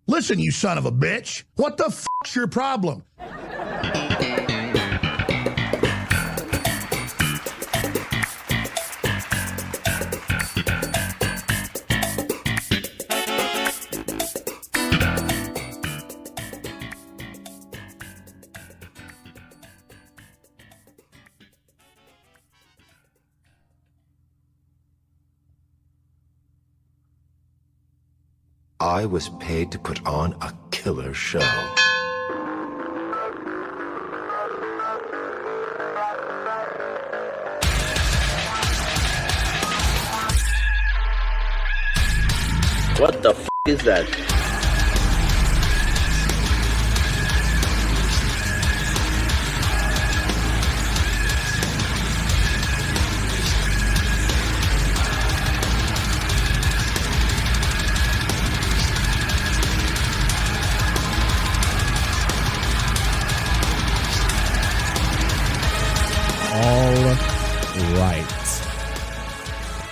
Listen, you son of a bitch. What the fuck's your problem? I was paid to put on a killer show. What the f is that?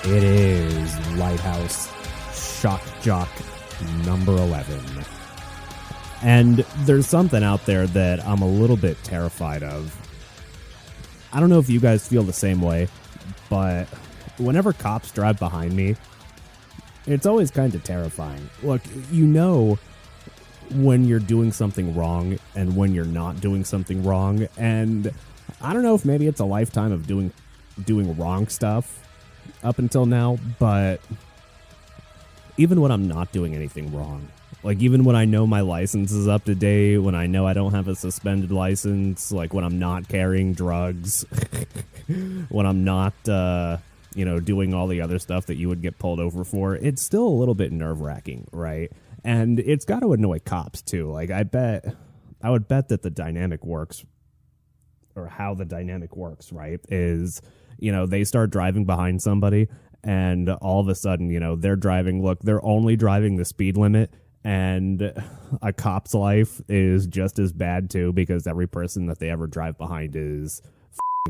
It is Lighthouse Shock Jock number 11. And there's something out there that I'm a little bit terrified of. I don't know if you guys feel the same way, but whenever cops drive behind me, it's always kind of terrifying. Look, you know when you're doing something wrong and when you're not doing something wrong, and I don't know if maybe it's a lifetime of doing wrong stuff up until now, but even when I'm not doing anything wrong, like even when I know my license is up to date, when I know I don't have a suspended license, like when I'm not carrying drugs, when I'm not, doing all the other stuff that you would get pulled over for, it's still a little bit nerve-wracking, right? And it's got to annoy cops too. Like I would bet that the dynamic works, or how the dynamic works, right, is, they start driving behind somebody and all of a sudden, they're only driving the speed limit, and a cop's life is just as bad too, because every person that they ever drive behind is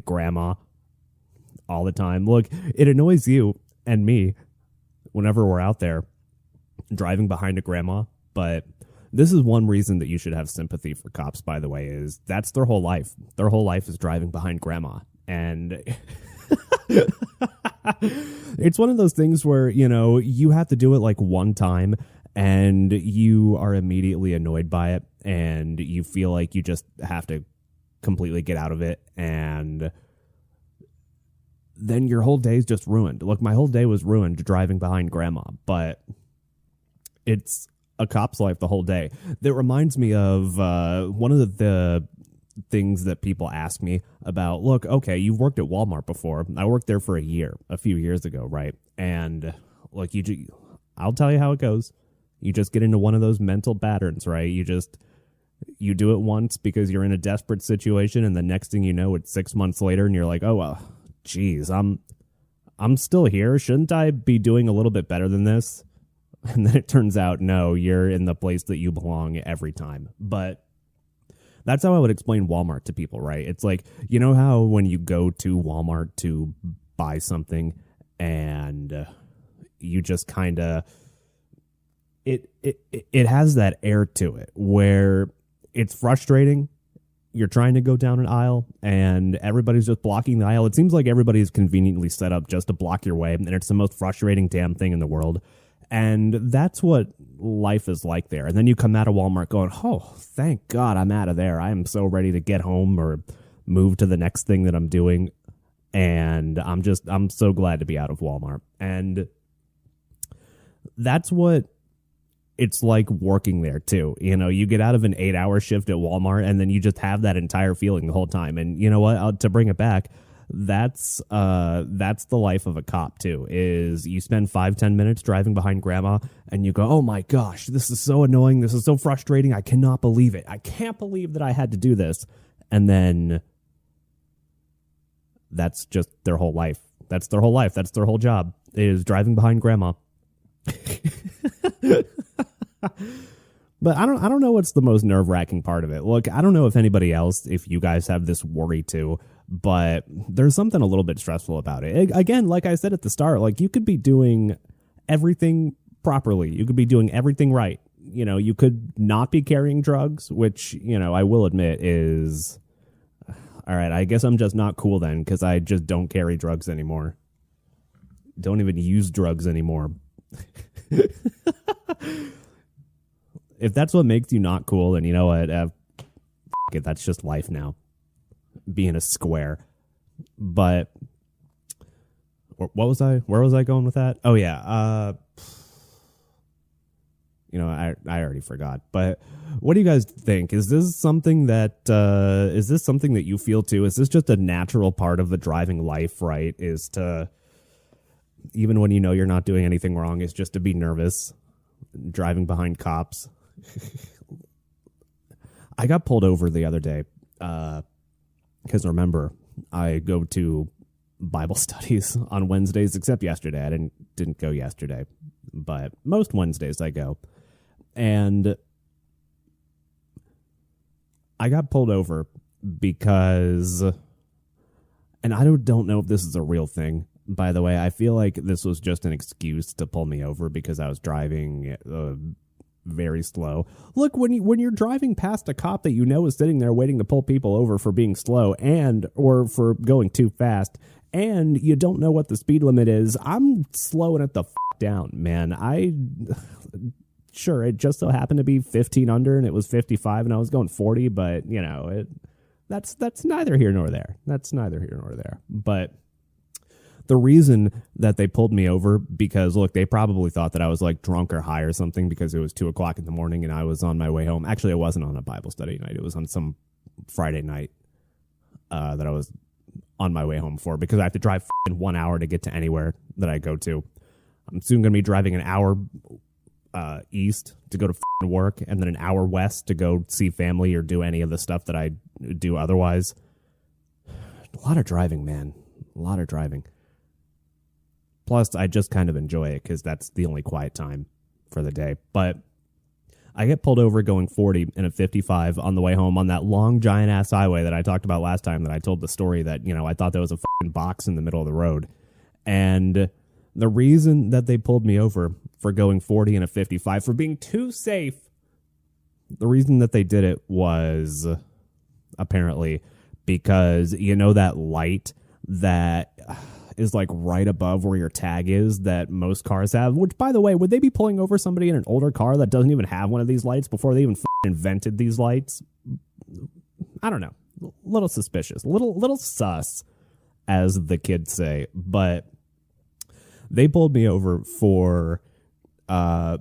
grandma all the time. Look, it annoys you and me whenever we're out there driving behind a grandma, but this is one reason that you should have sympathy for cops, by the way, is that's their whole life. Their whole life is driving behind grandma. And it's one of those things where, you have to do it like one time and you are immediately annoyed by it and you feel like you just have to completely get out of it, and then your whole day is just ruined. Look, my whole day was ruined driving behind grandma, but it's a cop's life the whole day. That reminds me of one of the things that people ask me about. Look, okay, you've worked at Walmart before. I worked there for a few years ago, right? And look, I'll tell you how it goes. You just get into one of those mental patterns, right? You do it once because you're in a desperate situation, and the next thing you know, it's 6 months later, and you're like, oh, well, geez, I'm still here. Shouldn't I be doing a little bit better than this? And then it turns out, no, you're in the place that you belong every time. But that's how I would explain Walmart to people, right? It's like, you know how when you go to Walmart to buy something and you just kind of, it has that air to it where it's frustrating. You're trying to go down an aisle and everybody's just blocking the aisle. It seems like everybody's conveniently set up just to block your way, and it's the most frustrating damn thing in the world. And that's what life is like there. And then you come out of Walmart going, oh, thank God I'm out of there. I am so ready to get home or move to the next thing that I'm doing. And I'm so glad to be out of Walmart. And that's what it's like working there too. You get out of an 8-hour shift at Walmart and then you just have that entire feeling the whole time. And you know what? To bring it back, that's the life of a cop too, is you spend 5-10 minutes driving behind grandma and you go, oh my gosh, this is so annoying. This is so frustrating. I cannot believe it. I can't believe that I had to do this. And then that's just their whole life. That's their whole life. That's their whole job, is driving behind grandma. But I don't know what's the most nerve-wracking part of it. Look, I don't know if you guys have this worry too, but there's something a little bit stressful about it. Again, like I said at the start, like you could be doing everything properly. You could be doing everything right. you could not be carrying drugs, which, I will admit is, all right, I guess I'm just not cool then because I just don't carry drugs anymore. Don't even use drugs anymore. If that's what makes you not cool, then you know what? It, that's just life now. Being a square. But where was I going with that? Oh yeah. I already forgot. But what do you guys think? Is this something that you feel too? Is this just a natural part of the driving life, right? Is to, even when you're not doing anything wrong, is just to be nervous driving behind cops. I got pulled over the other day because remember, I go to Bible studies on Wednesdays, except yesterday. I didn't go yesterday, but most Wednesdays I go. And I got pulled over because, and I don't know if this is a real thing, by the way. I feel like this was just an excuse to pull me over because I was driving very slow. Look, when you're driving past a cop that is sitting there waiting to pull people over for being slow or for going too fast, and you don't know what the speed limit is, I'm slowing it the down, man. Sure, it just so happened to be 15 under and it was 55 and I was going 40, but that's neither here nor there. But the reason that they pulled me over, because look, they probably thought that I was like drunk or high or something because it was 2:00 in the morning and I was on my way home. Actually, it wasn't on a Bible study night. It was on some Friday night that I was on my way home for, because I have to drive 1 hour to get to anywhere that I go to. I'm soon going to be driving an hour east to go to work, and then an hour west to go see family or do any of the stuff that I do otherwise. A lot of driving, man. A lot of driving. Plus, I just kind of enjoy it because that's the only quiet time for the day. But I get pulled over going 40 in a 55 on the way home on that long, giant-ass highway that I talked about last time, that I told the story that, I thought there was a box in the middle of the road. And the reason that they pulled me over for going 40 in a 55, for being too safe, the reason that they did it was apparently because, that light that is like right above where your tag is that most cars have, which, by the way, would they be pulling over somebody in an older car that doesn't even have one of these lights before they even invented these lights? I don't know. Little suspicious, little sus, as the kids say. But they pulled me over for that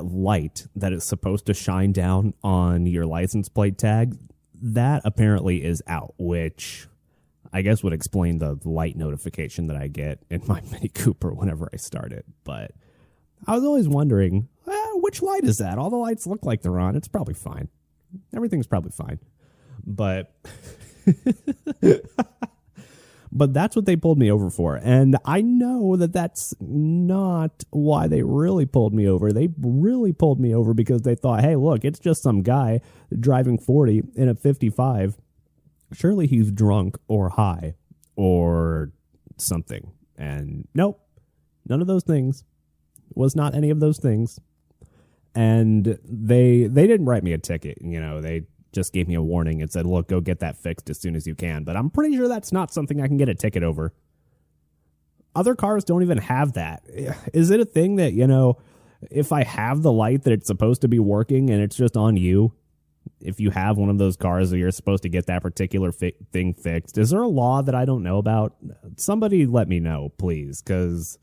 light that is supposed to shine down on your license plate tag. That apparently is out, which I guess would explain the light notification that I get in my Mini Cooper whenever I start it. But I was always wondering, which light is that? All the lights look like they're on. It's probably fine. Everything's probably fine. But but that's what they pulled me over for. And I know that that's not why they really pulled me over. They really pulled me over because they thought, hey, look, it's just some guy driving 40 in a 55. Surely he's drunk or high or something. And nope, none of those things. Was not any of those things. And they didn't write me a ticket. They just gave me a warning and said, look, go get that fixed as soon as you can. But I'm pretty sure that's not something I can get a ticket over. Other cars don't even have that. Is it a thing that, if I have the light that it's supposed to be working and it's just on you, if you have one of those cars that you're supposed to get that particular thing fixed, is there a law that I don't know about? Somebody let me know, please, because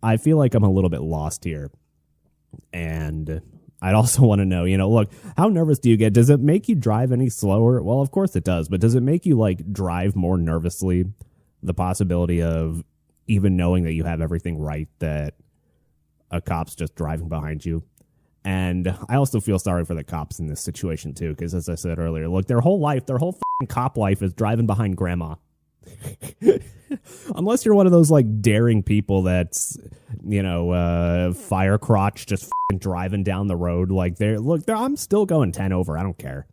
I feel like I'm a little bit lost here. And I'd also want to know, look, how nervous do you get? Does it make you drive any slower? Well, of course it does, but does it make you drive more nervously? The possibility of even knowing that you have everything right, that a cop's just driving behind you. And I also feel sorry for the cops in this situation too, because as I said earlier, look, their whole f***ing cop life is driving behind grandma. Unless you're one of those daring people that's, fire crotch just f***ing driving down the road. I'm still going 10 over. I don't care.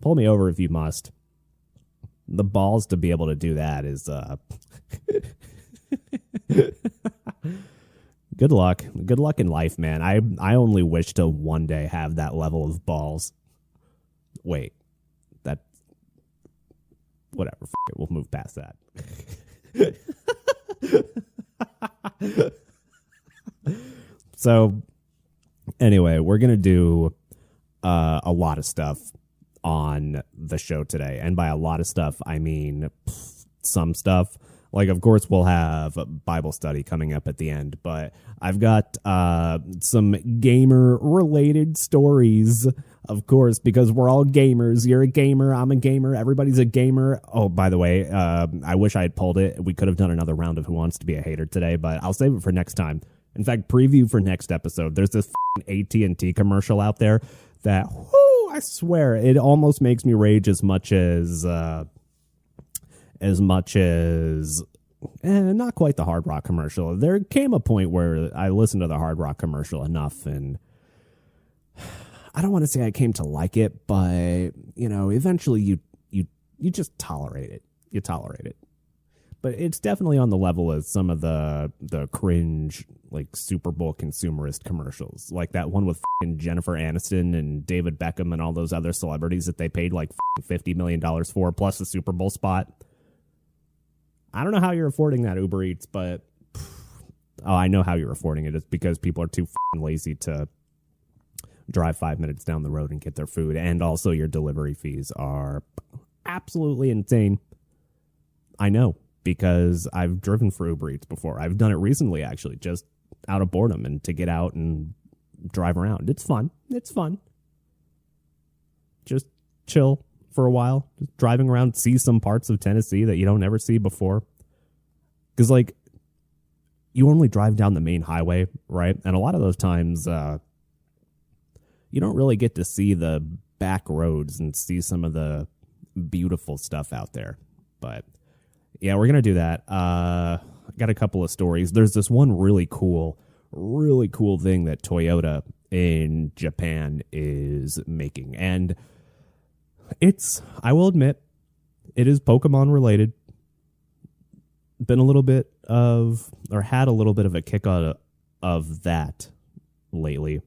Pull me over if you must. The balls to be able to do that is, Good luck. Good luck in life, man. I only wish to one day have that level of balls. Wait. That... Whatever. F*** it. We'll move past that. So, anyway, we're going to do a lot of stuff on the show today. And by a lot of stuff, I mean some stuff. Like, of course, we'll have Bible study coming up at the end, but I've got some gamer-related stories, of course, because we're all gamers. You're a gamer. I'm a gamer. Everybody's a gamer. Oh, by the way, I wish I had pulled it. We could have done another round of Who Wants to Be a Hater today, but I'll save it for next time. In fact, preview for next episode. There's this AT&T commercial out there that, whoo, I swear, it almost makes me rage as much as not quite the Hard Rock commercial. There came a point where I listened to the Hard Rock commercial enough, and I don't want to say I came to like it, but eventually you just tolerate it. You tolerate it. But it's definitely on the level of some of the cringe, like, Super Bowl consumerist commercials. Like that one with Jennifer Aniston and David Beckham and all those other celebrities that they paid like $50 million for, plus the Super Bowl spot. I don't know how you're affording that, Uber Eats, but... Oh, I know how you're affording it. It's because people are too lazy to drive 5 minutes down the road and get their food. And also your delivery fees are absolutely insane. I know, because I've driven for Uber Eats before. I've done it recently, actually, just out of boredom and to get out and drive around. It's fun. It's fun. Just chill for a while. Just driving around, see some parts of Tennessee that you don't ever see before. Because, like, you only drive down the main highway, right? And a lot of those times, you don't really get to see the back roads and see some of the beautiful stuff out there. But... yeah, we're going to do that. I got a couple of stories. There's this one really cool thing that Toyota in Japan is making. And I will admit, it is Pokemon related. Been a little bit of, or had a little bit of a kick out of that lately.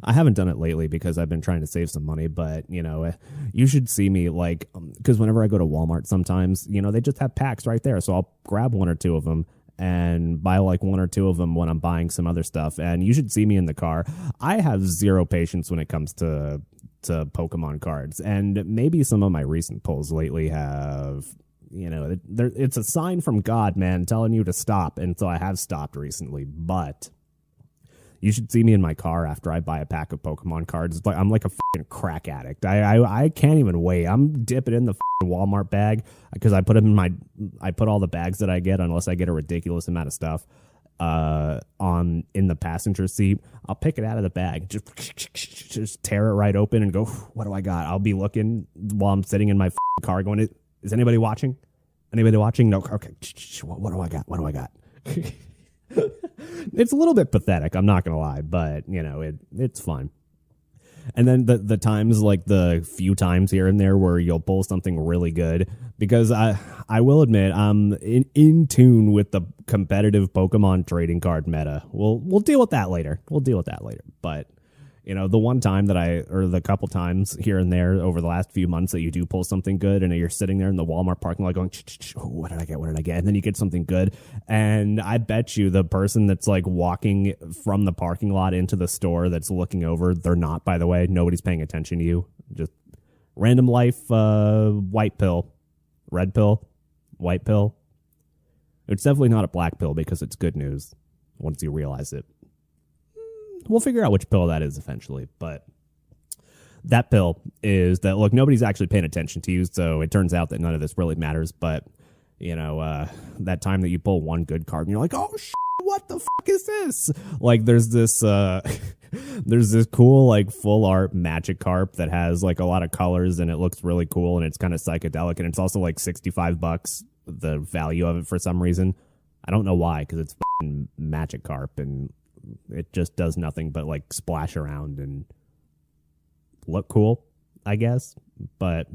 I haven't done it lately because I've been trying to save some money, but, you should see me, like, because whenever I go to Walmart sometimes, they just have packs right there. So I'll grab one or two of them and buy, like, one or two of them when I'm buying some other stuff. And you should see me in the car. I have zero patience when it comes to Pokemon cards. And maybe some of my recent pulls lately have... it's a sign from God, man, telling you to stop. And so I have stopped recently, but... you should see me in my car after I buy a pack of Pokemon cards. It's like I'm like a fucking crack addict. I can't even wait. I'm dipping in the Walmart bag because I put them in I put all the bags that I get, unless I get a ridiculous amount of stuff, in the passenger seat. I'll pick it out of the bag, just tear it right open and go, what do I got? I'll be looking while I'm sitting in my car going, is anybody watching? Anybody watching? No. Okay. What do I got? What do I got? It's a little bit pathetic, I'm not gonna lie, but it's fun. And then the times, like the few times here and there where you'll pull something really good, because I will admit I'm in tune with the competitive Pokemon trading card meta. We'll deal with that later. But the one time or the couple times here and there over the last few months that you do pull something good and you're sitting there in the Walmart parking lot going, what did I get? And then you get something good. And I bet you the person that's like walking from the parking lot into the store that's looking over, they're not, by the way. Nobody's paying attention to you. Just random life, white pill, red pill, white pill. It's definitely not a black pill because it's good news once you realize it. We'll figure out which pill that is eventually, but that pill is that, look, nobody's actually paying attention to you, so it turns out that none of this really matters, but, that time that you pull one good card and you're like, oh, what the fuck is this? Like, there's this cool, like, full art Magikarp that has, like, a lot of colors, and it looks really cool, and it's kind of psychedelic, and it's also, like, $65, the value of it for some reason. I don't know why, because it's fucking Magikarp, and it just does nothing but like splash around and look cool, I guess. But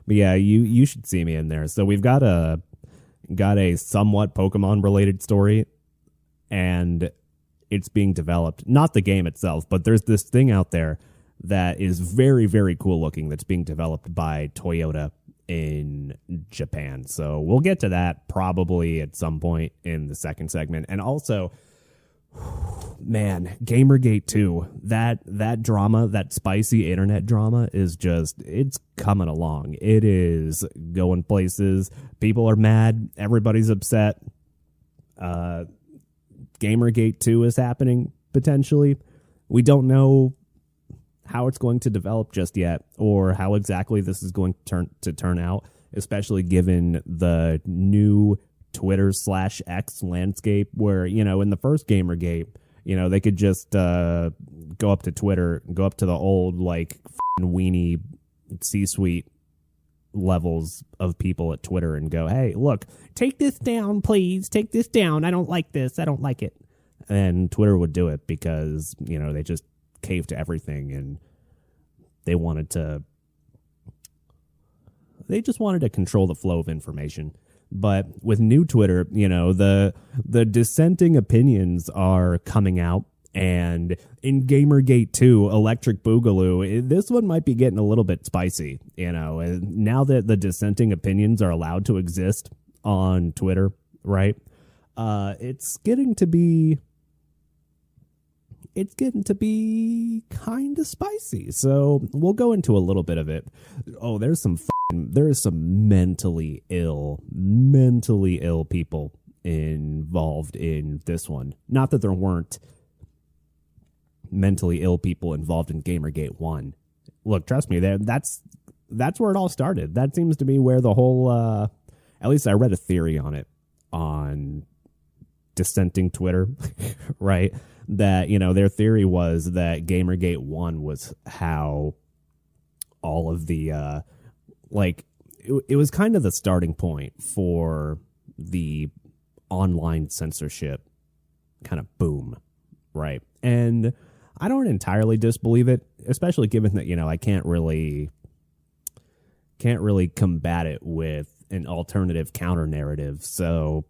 yeah, you should see me in there. So we've got a got a somewhat Pokemon related story, and it's being developed. Not the game itself, but there's this thing out there that is very, very cool looking that's being developed by Toyota in Japan. So we'll get to that probably at some point in the second segment. And also, man, GamerGate 2, that drama, that spicy internet drama is just, it's coming along. It is going places. People are mad. Everybody's upset. GamerGate 2 is happening, potentially. We don't know how it's going to develop just yet, or how exactly this is going to turn out, especially given the new Twitter/X landscape where, in the first GamerGate, they could just go up to Twitter, go up to the old, like, weenie C-suite levels of people at Twitter and go, hey, look, take this down, please. Take this down. I don't like this. I don't like it. And Twitter would do it because, they just caved to everything, and they just wanted to control the flow of information. But with new Twitter, the dissenting opinions are coming out. And in GamerGate 2, Electric Boogaloo, this one might be getting a little bit spicy, and now that the dissenting opinions are allowed to exist on Twitter, right? It's getting to be kind of spicy. So we'll go into a little bit of it. Oh, there is some mentally ill people involved in this one. Not that there weren't mentally ill people involved in GamerGate 1. Look, trust me, that's where it all started. That seems to be where the whole, at least I read a theory on it on dissenting Twitter, right? That, their theory was that GamerGate 1 was how all of the, it was kind of the starting point for the online censorship kind of boom, right? And I don't entirely disbelieve it, especially given that, I can't really combat it with an alternative counter narrative. So,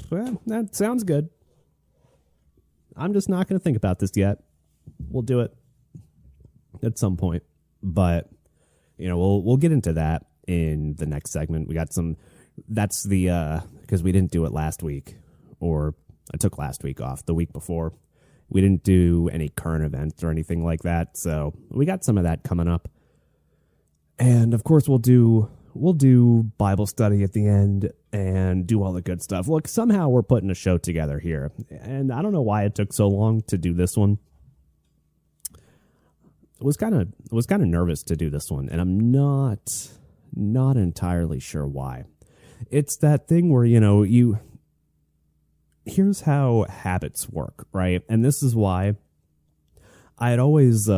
well, that sounds good. I'm just not going to think about this yet. We'll do it at some point, but we'll get into that in the next segment. We got some. That's the because we didn't do it last week, or I took last week off. The week before, we didn't do any current events or anything like that. So we got some of that coming up, and of course we'll do Bible study at the end and do all the good stuff. Look, somehow we're putting a show together here, and I don't know why it took so long to do this one. I was kind of nervous to do this one, and I'm not entirely sure why. It's that thing where, here's how habits work, right? And this is why I had always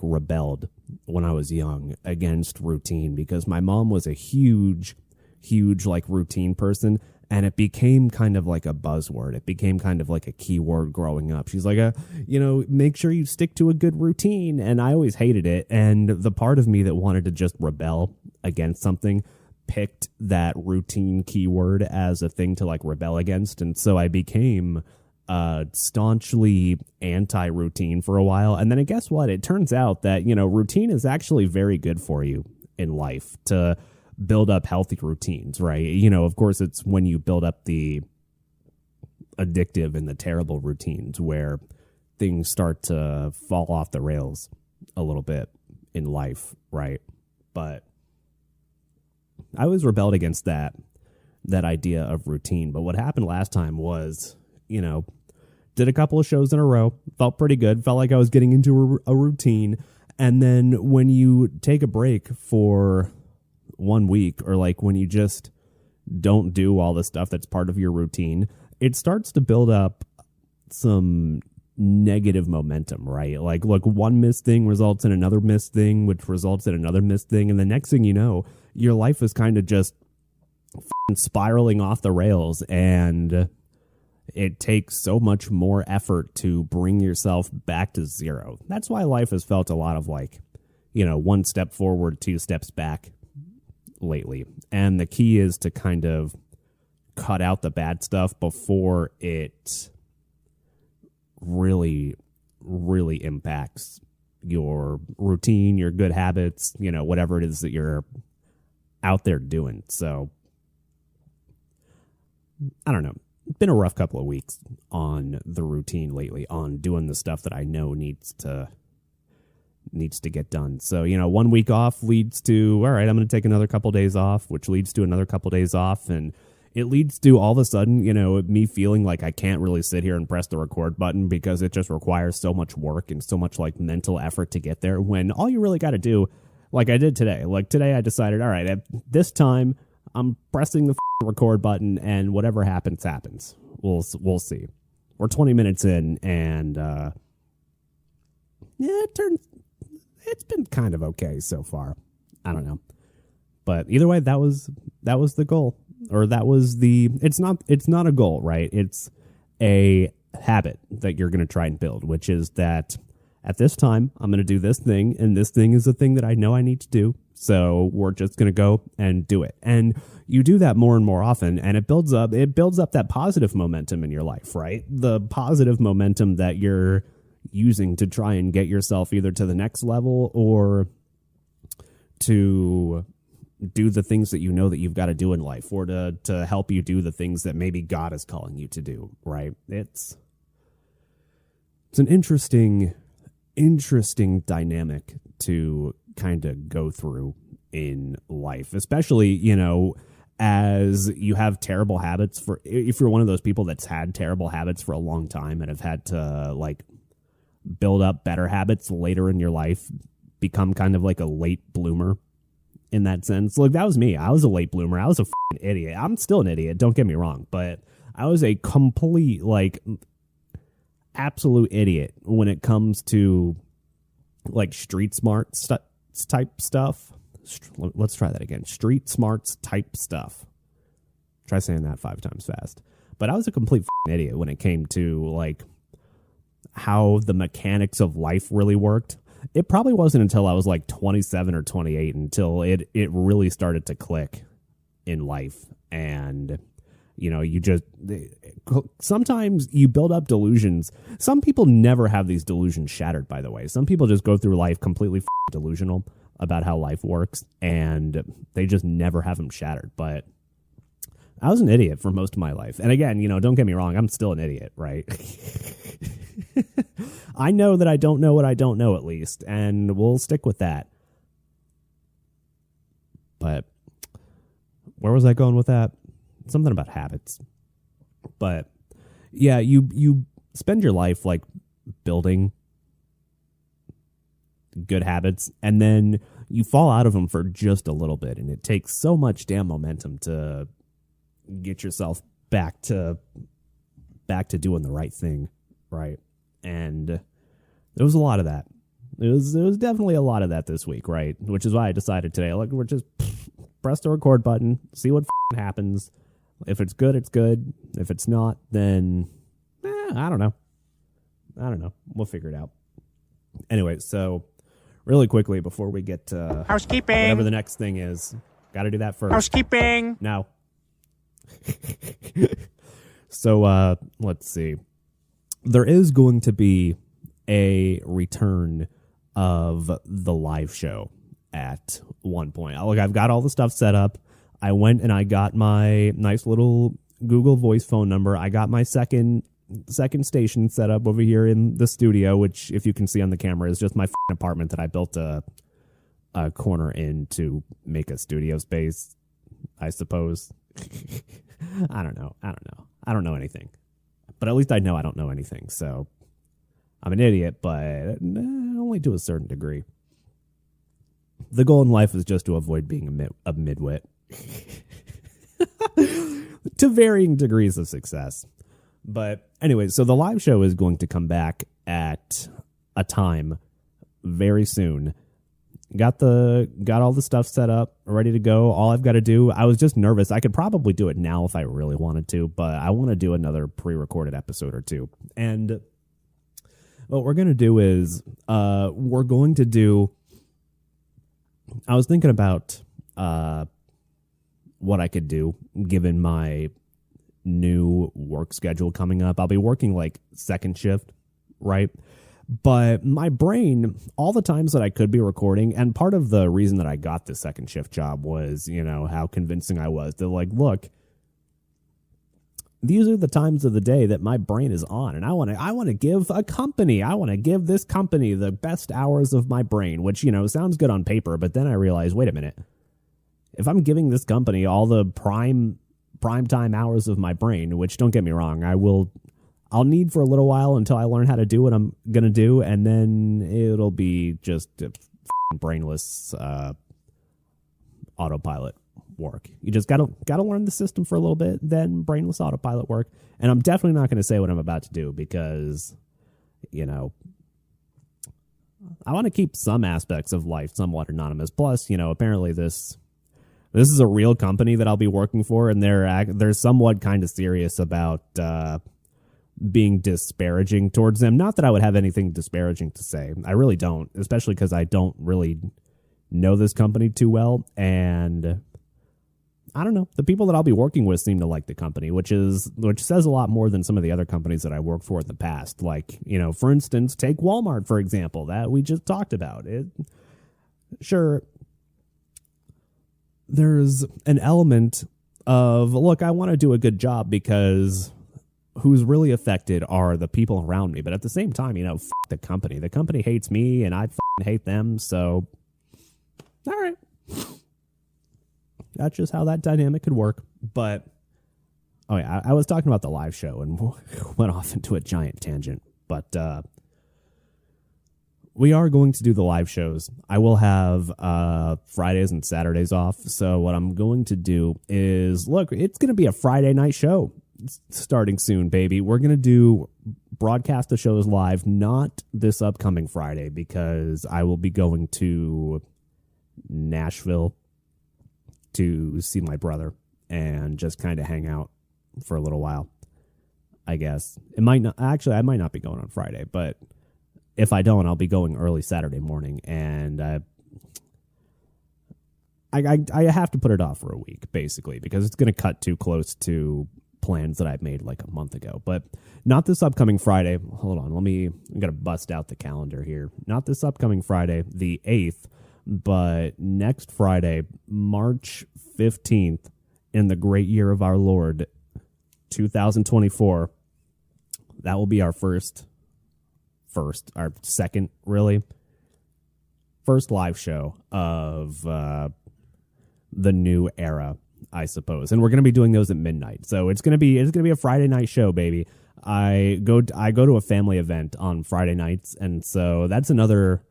rebelled when I was young against routine, because my mom was a huge like routine person, and it became kind of like a buzzword. It became kind of like a keyword growing up. She's like, make sure you stick to a good routine. And I always hated it. And the part of me that wanted to just rebel against something picked that routine keyword as a thing to like rebel against. And so I became staunchly anti-routine for a while. And then guess what? It turns out that, routine is actually very good for you in life to build up healthy routines, right? Of course, it's when you build up the addictive and the terrible routines where things start to fall off the rails a little bit in life, right? But I always rebelled against that idea of routine. But what happened last time was, did a couple of shows in a row, felt pretty good, felt like I was getting into a routine. And then when you take a break for 1 week, or like when you just don't do all the stuff that's part of your routine, it starts to build up some negative momentum, right? Like, look, one missed thing results in another missed thing, which results in another missed thing. And the next thing you know, your life is kind of just spiraling off the rails, and it takes so much more effort to bring yourself back to zero. That's why life has felt a lot of like, one step forward, 2 steps back lately. And the key is to kind of cut out the bad stuff before it really, really impacts your routine, your good habits, whatever it is that you're out there doing. So, I don't know. It's been a rough couple of weeks on the routine lately, on doing the stuff that I know needs to get done. So, 1 week off leads to, all right, I'm going to take another couple days off, which leads to another couple days off. And it leads to all of a sudden, me feeling like I can't really sit here and press the record button because it just requires so much work and so much like mental effort to get there, when all you really got to do, like I did today. Like today I decided, all right, at this time I'm pressing the record button and whatever happens, happens. We'll see. We're 20 minutes in and it's been kind of okay so far. I don't know. But either way, that was the goal. Or that was it's not a goal, right? It's a habit that you're going to try and build, which is that at this time, I'm going to do this thing, and this thing is the thing that I know I need to do. So we're just going to go and do it. And you do that more and more often, and it builds up that positive momentum in your life, right? The positive momentum that you're using to try and get yourself either to the next level or to do the things that you know that you've got to do in life, or to help you do the things that maybe God is calling you to do, right? It's an interesting dynamic to kind of go through in life, especially, as you have terrible habits if you're one of those people that's had terrible habits for a long time and have had to like build up better habits later in your life, become kind of like a late bloomer in that sense. Like that was me. I was a late bloomer. I was a f***ing idiot. I'm still an idiot. Don't get me wrong, but I was a complete, like, absolute idiot when it comes to like street smarts type stuff. Let's try that again. Street smarts type stuff. Try saying that 5 times fast. But I was a complete f***ing idiot when it came to like how the mechanics of life really worked. It probably wasn't until I was like 27 or 28 until it really started to click in life. And, sometimes you build up delusions. Some people never have these delusions shattered, by the way. Some people just go through life completely delusional about how life works, and they just never have them shattered. But I was an idiot for most of my life. And again, don't get me wrong, I'm still an idiot, right? I know that I don't know what I don't know, at least, and we'll stick with that. But where was I going with that? Something about habits. But yeah, you spend your life like building good habits, and then you fall out of them for just a little bit, and it takes so much damn momentum to get yourself back to doing the right thing, right? And there was a lot of that. It was definitely a lot of that this week, right? Which is why I decided today, like, we're just press the record button, see what happens. If it's good, it's good. If it's not, then I don't know. We'll figure it out. Anyway, so really quickly before we get to Housekeeping, whatever the next thing is, got to do that first. Housekeeping. Now. So let's see. There is going to be a return of the live show at one point. Look, I've got all the stuff set up. I went and I got my nice little Google Voice phone number. I got my second station set up over here in the studio, which, if you can see on the camera, is just my apartment that I built a corner in to make a studio space, I suppose. I don't know. I don't know anything. But at least I know I don't know anything. So I'm an idiot, but only to a certain degree. The goal in life is just to avoid being a midwit. To varying degrees of success. But anyway, so the live show is going to come back at a time very soon. Got all the stuff set up, ready to go. All I've got to do, I was just nervous. I could probably do it now if I really wanted to, but I want to do another pre-recorded episode or two. And what we're going to do is I was thinking about what I could do given my new work schedule coming up. I'll be working like second shift, right? But my brain, all the times that I could be recording, and part of the reason that I got the second shift job was, how convincing I was to like, look, these are the times of the day that my brain is on, and I want to give this company the best hours of my brain, which, sounds good on paper, but then I realized, wait a minute, if I'm giving this company all the prime time hours of my brain, which, don't get me wrong, I'll need for a little while until I learn how to do what I'm going to do, and then it'll be just brainless autopilot work. You just gotta learn the system for a little bit, then brainless autopilot work. And I'm definitely not going to say what I'm about to do because, I want to keep some aspects of life somewhat anonymous. Plus, apparently this is a real company that I'll be working for, and they're somewhat kind of serious about being disparaging towards them. Not that I would have anything disparaging to say. I really don't, especially because I don't really know this company too well. And I don't know. The people that I'll be working with seem to like the company, which says a lot more than some of the other companies that I worked for in the past. Like, for instance, take Walmart, for example, that we just talked about. Sure, there's an element of, look, I want to do a good job because who's really affected are the people around me. But at the same time, f*** the company. The company hates me and I hate them. So, all right. That's just how that dynamic could work. But, I was talking about the live show and went off into a giant tangent. But we are going to do the live shows. I will have Fridays and Saturdays off. So what I'm going to do is, look, it's going to be a Friday night show starting soon, baby. We're going to broadcast the shows live, not this upcoming Friday, because I will be going to Nashville to see my brother and just kind of hang out for a little while, I guess. I might not be going on Friday, but if I don't, I'll be going early Saturday morning, and I have to put it off for a week, basically, because it's going to cut too close to plans that I've made like a month ago. But not this upcoming Friday. Hold on, I'm going to bust out the calendar here. Not this upcoming Friday, the 8th, but next Friday, March 15th, in the great year of our Lord, 2024, that will be our our second, really, first live show of the new era, I suppose. And we're going to be doing those at midnight. So it's going to be a Friday night show, baby. I go to a family event on Friday nights, and so that's another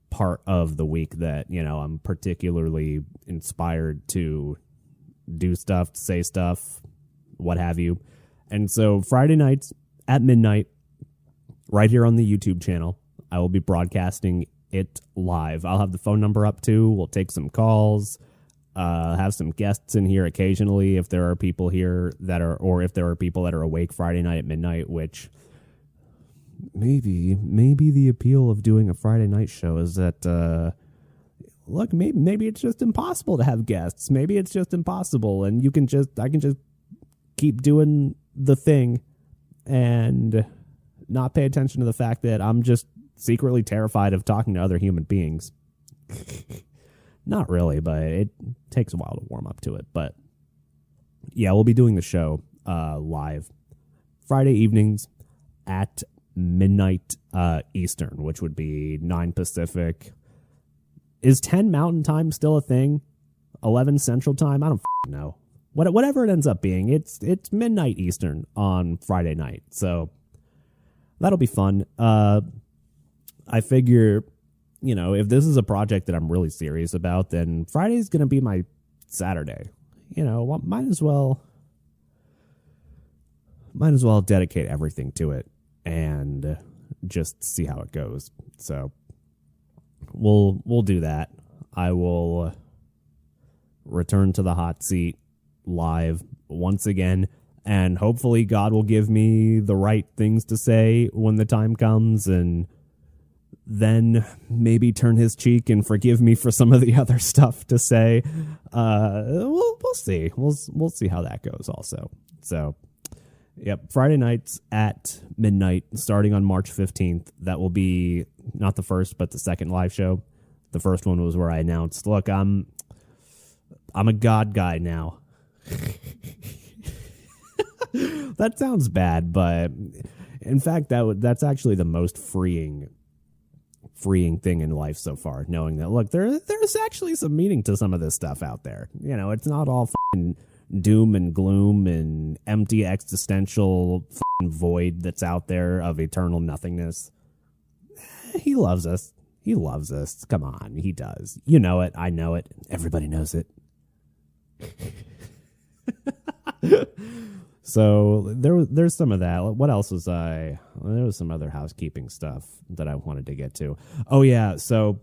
part of the week that, I'm particularly inspired to do stuff, to say stuff, what have you. And so Friday nights at midnight, right here on the YouTube channel, I will be broadcasting it live. I'll have the phone number up too. We'll take some calls, have some guests in here occasionally if there are people here if there are people that are awake Friday night at midnight, which maybe the appeal of doing a Friday night show is that, look, maybe it's just impossible to have guests. Maybe it's just impossible, and I can just keep doing the thing and not pay attention to the fact that I'm just secretly terrified of talking to other human beings. Not really, but it takes a while to warm up to it. But yeah, we'll be doing the show live Friday evenings at midnight Eastern, which would be 9 Pacific. Is 10 Mountain Time still a thing? 11 Central Time? I don't know. Whatever it ends up being, it's midnight Eastern on Friday night. So that'll be fun. I figure, if this is a project that I'm really serious about, then Friday's going to be my Saturday. Might as well dedicate everything to it and just see how it goes. So we'll do that. I will return to the hot seat live once again, and hopefully God will give me the right things to say when the time comes, and then maybe turn his cheek and forgive me for some of the other stuff to say. We'll see. We'll see how that goes also. So, yep, Friday nights at midnight, starting on March 15th. That will be not the first, but the second live show. The first one was where I announced, look, I'm a God guy now. That sounds bad, but in fact, that's actually the most freeing thing in life so far, knowing that, look, there's actually some meaning to some of this stuff out there. You know, it's not all fucking doom and gloom and empty existential fucking void that's out there of eternal nothingness. He loves us. He loves us. Come on, he does. You know it. I know it. Everybody knows it. So there's some of that. What else was there was some other housekeeping stuff that I wanted to get to. Oh yeah, so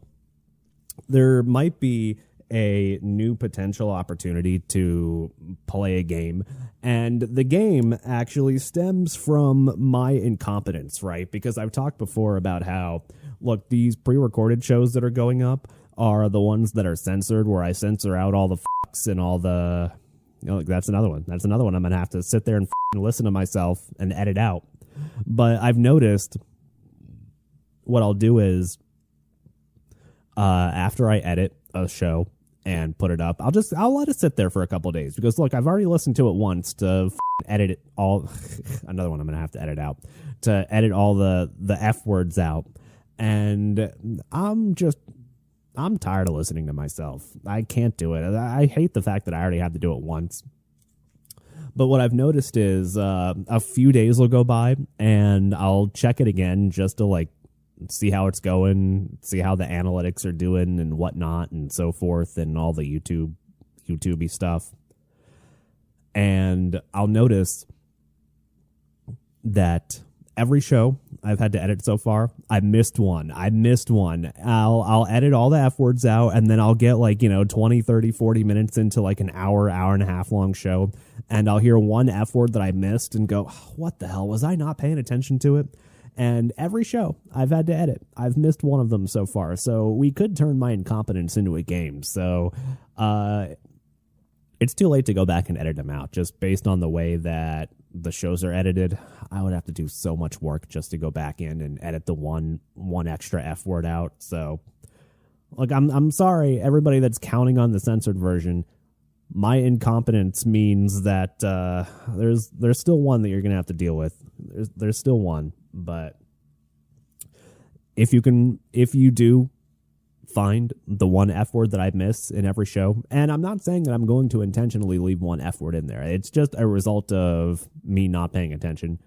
there might be a new potential opportunity to play a game, and the game actually stems from my incompetence, right? Because I've talked before about how, look, these pre-recorded shows that are going up are the ones that are censored, where I censor out all the fucks and all the... You know, that's another one. That's another one I'm going to have to sit there and listen to myself and edit out. But I've noticed what I'll do is after I edit a show and put it up, I'll let it sit there for a couple of days, because look, I've already listened to it once to edit it all. Another one I'm going to have to edit out, to edit all the F words out. And I'm tired of listening to myself. I can't do it. I hate the fact that I already have to do it once. But what I've noticed is a few days will go by and I'll check it again just to like see how it's going, see how the analytics are doing and whatnot and so forth, and all the YouTube-y stuff. And I'll notice that every show I've had to edit so far, I missed one. I'll edit all the F words out, and then I'll get 20, 30, 40 minutes into like an hour and a half long show, and I'll hear one F word that I missed and go, what the hell, was I not paying attention to it? And every show I've had to edit, I've missed one of them so far. So we could turn my incompetence into a game. So it's too late to go back and edit them out, just based on the way that the shows are edited. I would have to do so much work just to go back in and edit the one extra F word out. So, look, I'm sorry, everybody that's counting on the censored version. My incompetence means that there's still one that you're gonna have to deal with. There's still one, but if you do find the one F word that I miss in every show, and I'm not saying that I'm going to intentionally leave one F word in there. It's just a result of me not paying attention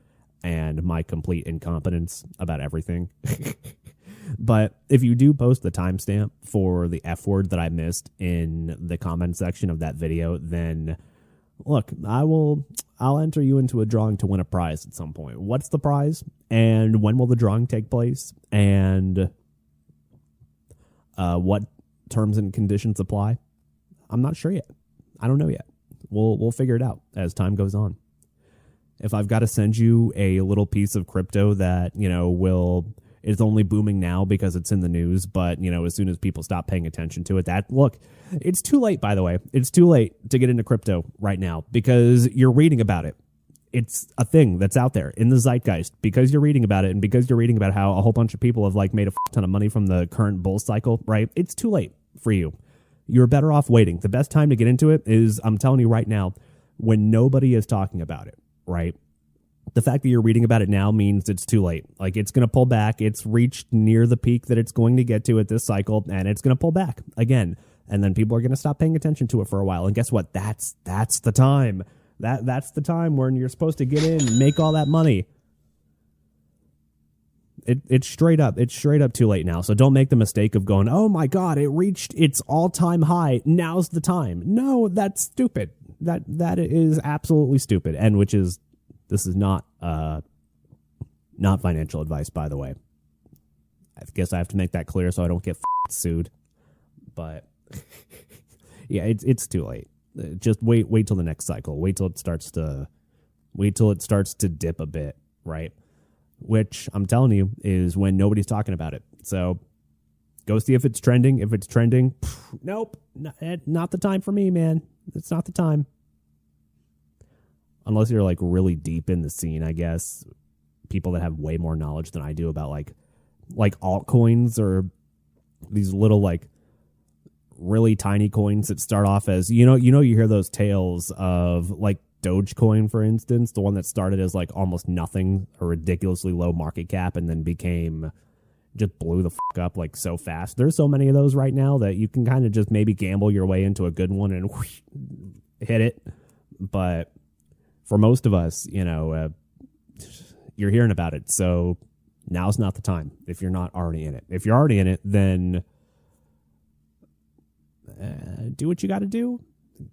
and my complete incompetence about everything. But if you do post the timestamp for the F word that I missed in the comment section of that video, then look, I'll enter you into a drawing to win a prize at some point. What's the prize? And when will the drawing take place? And what terms and conditions apply? I'm not sure yet. I don't know yet. We'll figure it out as time goes on. If I've got to send you a little piece of crypto that, is only booming now because it's in the news, but, as soon as people stop paying attention to it, look, it's too late, by the way. It's too late to get into crypto right now because you're reading about it. It's a thing that's out there in the zeitgeist because you're reading about it, and because you're reading about how a whole bunch of people have made a ton of money from the current bull cycle, right? It's too late for you. You're better off waiting. The best time to get into it is, I'm telling you right now, when nobody is talking about it, right? The fact that you're reading about it now means it's too late. It's going to pull back. It's reached near the peak that it's going to get to at this cycle, and it's going to pull back again. And then people are going to stop paying attention to it for a while. And guess what? That's the time. That's the time when you're supposed to get in and make all that money. It's straight up too late now. So don't make the mistake of going, oh my God, it reached its all-time high. Now's the time. No, that's stupid. That is absolutely stupid. And this is not financial advice, by the way. I guess I have to make that clear so I don't get sued. But yeah, it's too late. Just wait till the next cycle. Wait till it starts to dip a bit, right? which I'm telling you is when nobody's talking about it. So go see if it's trending. If it's trending, nope, not the time for me, man. It's not the time. Unless you're like really deep in the scene, I guess. People that have way more knowledge than I do about like altcoins or these little like really tiny coins that start off as, you hear those tales of like Dogecoin, for instance, the one that started as like almost nothing, a ridiculously low market cap, and then just blew the fuck up like so fast. There's so many of those right now that you can kind of just maybe gamble your way into a good one and whoosh, hit it. But for most of us, you're hearing about it. So now's not the time if you're not already in it. If you're already in it, then do what you got to do.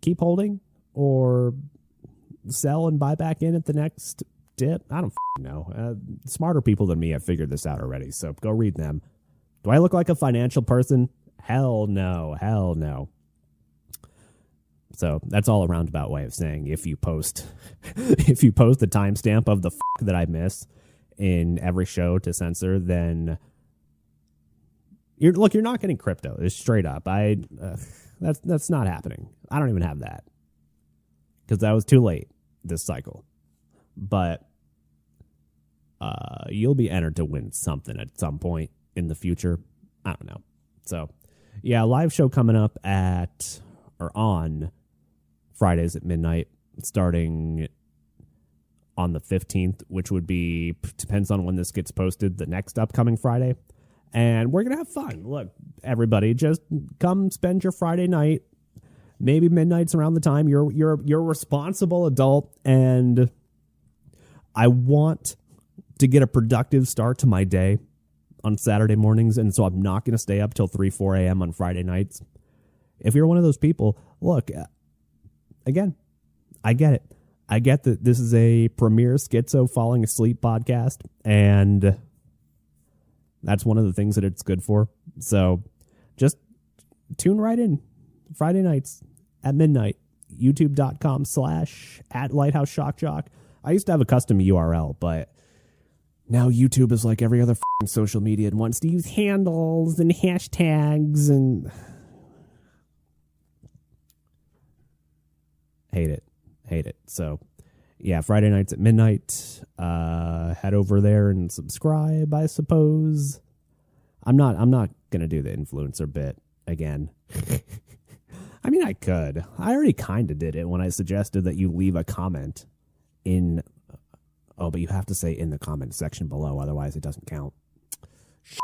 Keep holding or sell and buy back in at the next dip. I don't know. Smarter people than me have figured this out already, so go read them. Do I look like a financial person? Hell no. Hell no. So that's all a roundabout way of saying if you post the timestamp of the that I miss in every show to censor, then you're not getting crypto. It's straight up. That's not happening. I don't even have that because that was too late this cycle. But you'll be entered to win something at some point in the future. I don't know. So yeah, live show coming up on Fridays at midnight, starting on the 15th, which would be, depends on when this gets posted, the next upcoming Friday. And we're going to have fun. Look, everybody, just come spend your Friday night. Maybe midnight's around the time you're a responsible adult, and I want to get a productive start to my day on Saturday mornings, and so I'm not going to stay up till 4 a.m. on Friday nights. If you're one of those people, look, again, I get it. I get that this is a premier schizo falling asleep podcast, and that's one of the things that it's good for. So just tune right in Friday nights at midnight, youtube.com/@LighthouseShockJock. I used to have a custom URL, but now YouTube is like every other social media and wants to use handles and hashtags and hate it. So yeah, Friday nights at midnight, head over there and subscribe, I suppose. I'm not going to do the influencer bit again. I mean, I could. I already kind of did it when I suggested that you leave a comment in. Oh, but you have to say in the comment section below, otherwise it doesn't count. Shit.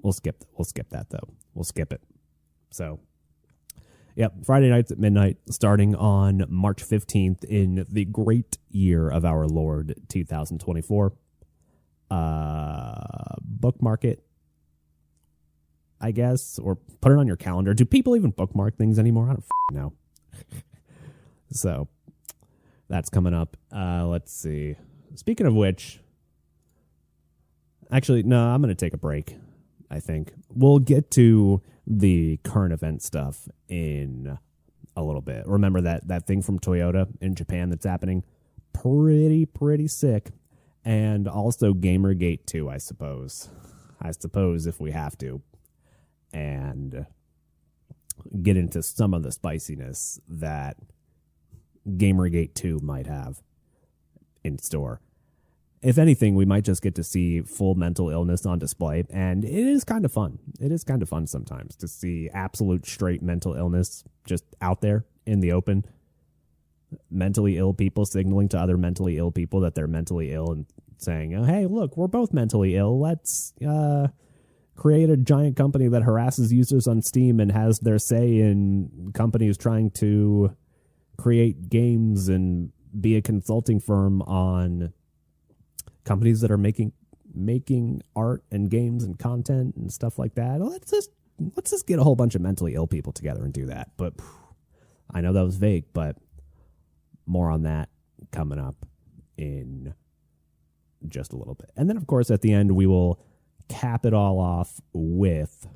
We'll skip that though. We'll skip it. So, yep, Friday nights at midnight, starting on March 15th in the great year of our Lord 2024. Bookmark it, I guess, or put it on your calendar. Do people even bookmark things anymore? I don't know. So that's coming up. Let's see. Speaking of which, actually, no, I'm going to take a break. I think we'll get to the current event stuff in a little bit. Remember that thing from Toyota in Japan that's happening? Pretty sick. And also GamerGate 2, I suppose if we have to. And get into some of the spiciness that GamerGate 2 might have in store. If anything, we might just get to see full mental illness on display, and it is kind of fun. It is kind of fun sometimes to see absolute straight mental illness just out there in the open. Mentally ill people signaling to other mentally ill people that they're mentally ill and saying, oh, hey, look, we're both mentally ill. Let's create a giant company that harasses users on Steam and has their say in companies trying to create games and be a consulting firm on companies that are making art and games and content and stuff like that. Let's just get a whole bunch of mentally ill people together and do that. But I know that was vague, but more on that coming up in just a little bit. And then, of course, at the end, we will cap it all off with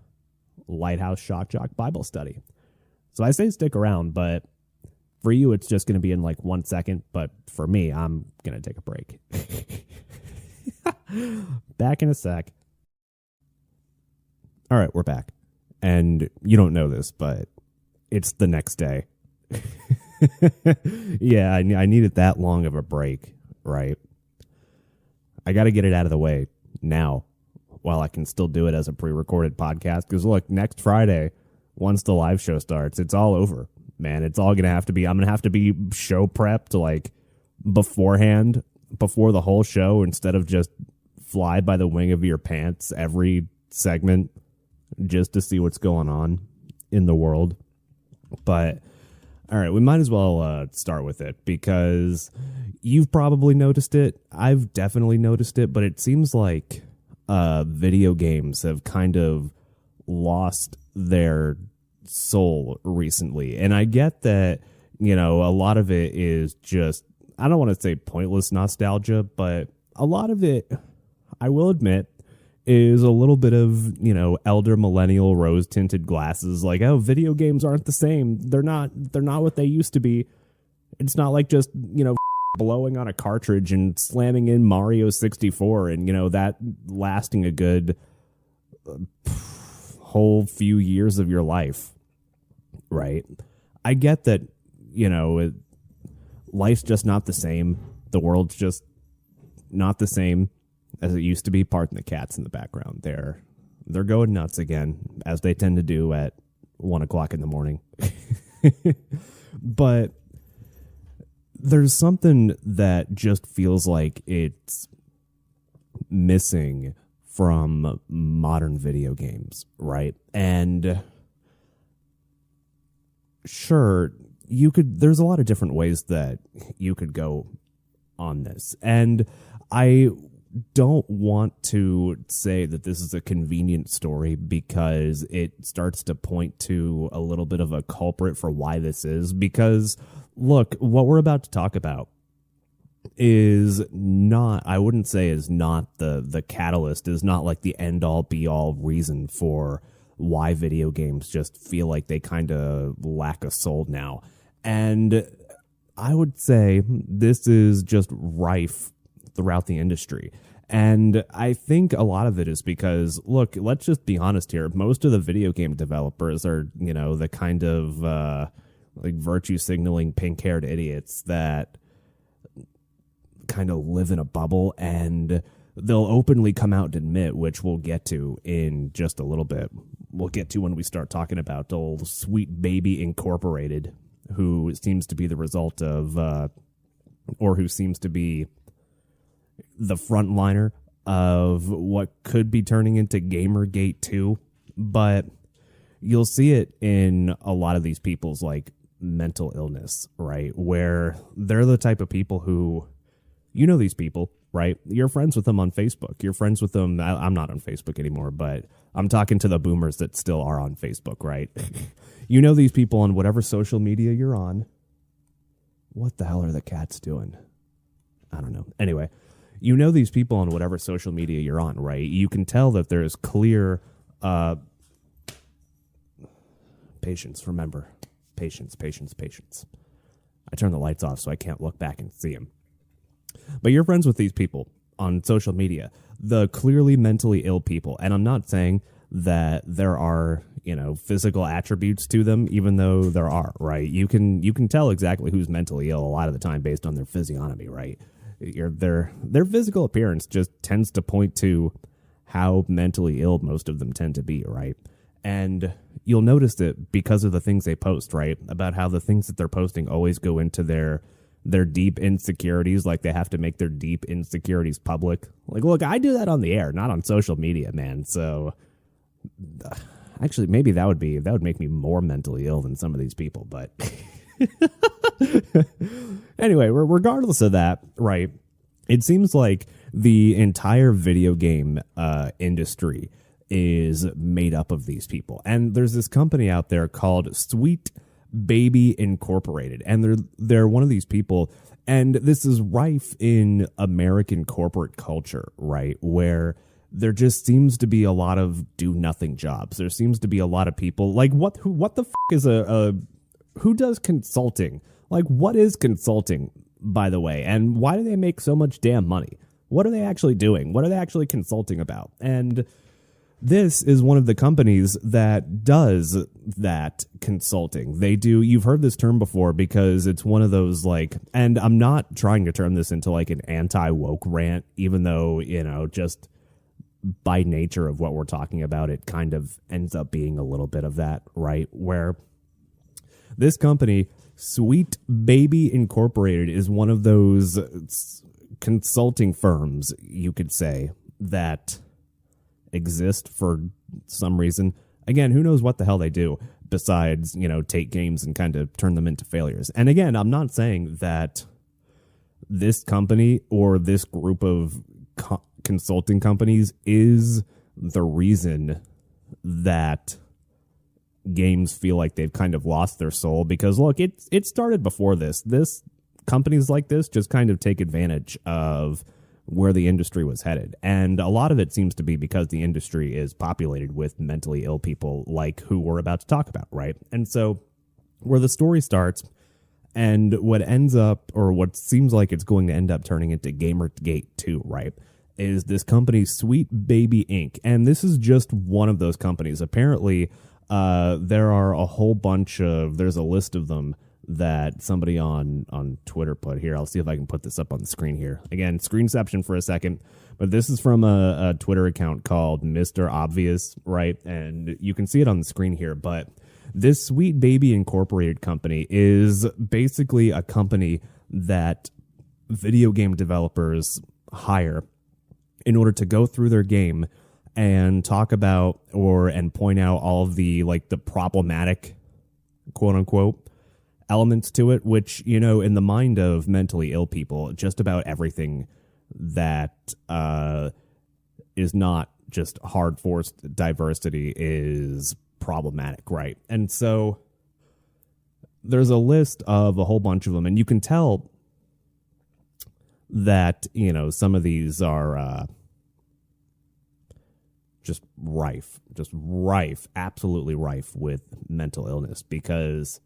Lighthouse Shock Jock Bible Study. So I say stick around, but For you, it's just going to be in like 1 second. But for me, I'm going to take a break. Back in a sec. All right, we're back. And you don't know this, but it's the next day. Yeah, I needed that long of a break, right? I got to get it out of the way now while I can still do it as a pre-recorded podcast. Because look, next Friday, once the live show starts, it's all over, man. It's all going to have to be, I'm going to have to be show prepped like beforehand, before the whole show, instead of just fly by the wing of your pants every segment just to see what's going on in the world. But all right, we might as well start with it because you've probably noticed it. I've definitely noticed it, but it seems like video games have kind of lost their soul recently. And I get that, you know, a lot of it is just, I don't want to say pointless nostalgia, but a lot of it, I will admit, is a little bit of, you know, elder millennial rose tinted glasses. Like, oh, video games aren't the same. They're not what they used to be. It's not like just, you know, blowing on a cartridge and slamming in Mario 64 and, you know, that lasting a good whole few years of your life. Right. I get that, you know, life's just not the same. The world's just not the same as it used to be. Pardon the cats in the background. They're going nuts again, as they tend to do at 1 o'clock in the morning. But there's something that just feels like it's missing from modern video games, right? And sure, there's a lot of different ways that you could go on this. And I don't want to say that this is a convenient story because it starts to point to a little bit of a culprit for why this is. Because, look, what we're about to talk about is not, I wouldn't say is not the catalyst, is not like the end-all, be-all reason for why video games just feel like they kind of lack a soul now. And I would say this is just rife throughout the industry. And I think a lot of it is because, look, let's just be honest here. Most of the video game developers are, you know, the kind of like virtue signaling pink-haired idiots that kind of live in a bubble, and they'll openly come out and admit, which we'll get to in just a little bit. We'll get to when we start talking about old Sweet Baby Incorporated, who seems to be the result of, or who seems to be the frontliner of what could be turning into GamerGate 2. But you'll see it in a lot of these people's like mental illness, right? Where they're the type of people who, you know, these people, right? You're friends with them on Facebook. You're friends with them. I'm not on Facebook anymore, but I'm talking to the boomers that still are on Facebook, right? You know these people on whatever social media you're on. What the hell are the cats doing? I don't know. Anyway, you know these people on whatever social media you're on, right? You can tell that there's clear patience. Remember, patience. I turn the lights off so I can't look back and see them. But you're friends with these people on social media, the clearly mentally ill people. And I'm not saying that there are, you know, physical attributes to them, even though there are, right? You can tell exactly who's mentally ill a lot of the time based on their physiognomy, right? Their physical appearance just tends to point to how mentally ill most of them tend to be, right? And you'll notice it because of the things they post, right? About how the things that they're posting always go into their deep insecurities, like they have to make their deep insecurities public. Like, look, I do that on the air, not on social media, man. So actually, maybe that would make me more mentally ill than some of these people. But anyway, regardless of that, right? It seems like the entire video game industry is made up of these people. And there's this company out there called Sweet Baby Incorporated, and they're one of these people, and this is rife in American corporate culture, right? Where there just seems to be a lot of do nothing jobs. There seems to be a lot of people like what the f is who does consulting? Like, what is consulting, by the way? And why do they make so much damn money? What are they actually doing? What are they actually consulting about? And this is one of the companies that does that consulting. They do. You've heard this term before because it's one of those like, and I'm not trying to turn this into like an anti-woke rant, even though, you know, just by nature of what we're talking about, it kind of ends up being a little bit of that, right? Where this company, Sweet Baby Incorporated, is one of those consulting firms, you could say, that exist for some reason. Again, who knows what the hell they do besides, you know, take games and kind of turn them into failures. And again, I'm not saying that this company or this group of consulting companies is the reason that games feel like they've kind of lost their soul, because look, it started before this. Companies like this just kind of take advantage of where the industry was headed. And a lot of it seems to be because the industry is populated with mentally ill people like who we're about to talk about, right? And so where the story starts and what ends up, or what seems like it's going to end up turning into GamerGate 2, right, is this company, Sweet Baby Inc. And this is just one of those companies. Apparently, there are a whole bunch of, there's a list of them that somebody on Twitter put here. I'll see if I can put this up on the screen here. Again, screenception for a second, but this is from a Twitter account called Mr. Obvious, right? And you can see it on the screen here, but this Sweet Baby Incorporated company is basically a company that video game developers hire in order to go through their game and talk about and point out all of the like the problematic, quote unquote, elements to it, which, you know, in the mind of mentally ill people, just about everything that is not just hard forced diversity is problematic, right? And so there's a list of a whole bunch of them, and you can tell that, you know, some of these are just rife, absolutely rife with mental illness, because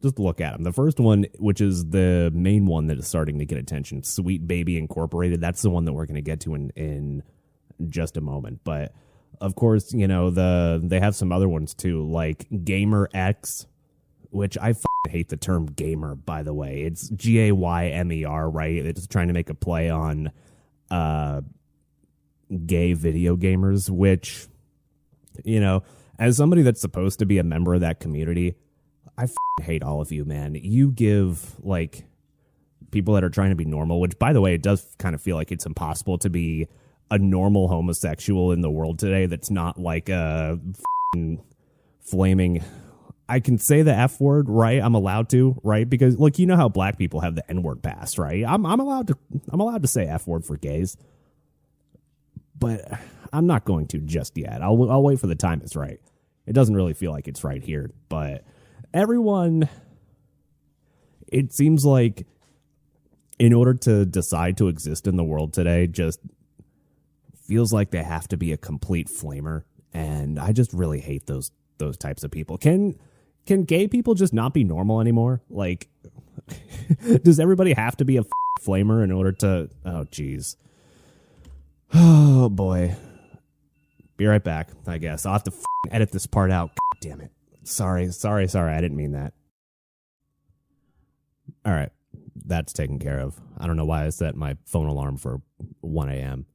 just look at them. The first one, which is the main one that is starting to get attention, Sweet Baby Incorporated, that's the one that we're going to get to in just a moment. But of course, you know, they have some other ones too, like Gamer X, which I hate the term gamer, by the way. It's Gaymer, right? It's trying to make a play on gay video gamers, which, you know, as somebody that's supposed to be a member of that community, I hate all of you, man. You give, like, people that are trying to be normal, which, by the way, it does kind of feel like it's impossible to be a normal homosexual in the world today that's not like a flaming... I can say the F word, right? I'm allowed to, right? Because, look, you know how black people have the N-word pass, right? I'm allowed to say F word for gays, but I'm not going to just yet. I'll wait for the time it's right. It doesn't really feel like it's right here, but everyone, it seems like, in order to decide to exist in the world today, just feels like they have to be a complete flamer, and I just really hate those types of people. Can gay people just not be normal anymore? Like, does everybody have to be a flamer in order to... Oh, jeez. Oh, boy. Be right back, I guess. I'll have to edit this part out. God damn it. Sorry. I didn't mean that. All right. That's taken care of. I don't know why I set my phone alarm for 1 a.m.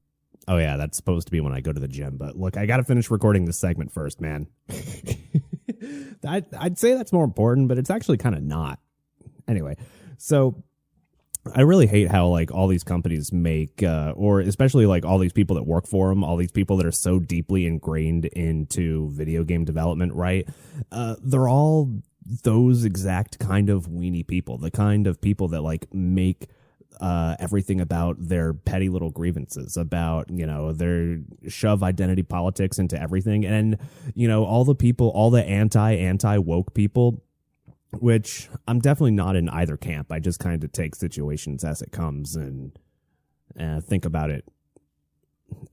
Oh, yeah, that's supposed to be when I go to the gym. But look, I got to finish recording this segment first, man. I'd say that's more important, but it's actually kind of not. Anyway, so I really hate how, like, all these companies make, or especially, like, all these people that work for them, all these people that are so deeply ingrained into video game development, right? They're all those exact kind of weenie people, the kind of people that, like, make everything about their petty little grievances, about, you know, their shove identity politics into everything. And, you know, all the people, all the anti-woke people, which I'm definitely not in either camp. I just kind of take situations as it comes and think about it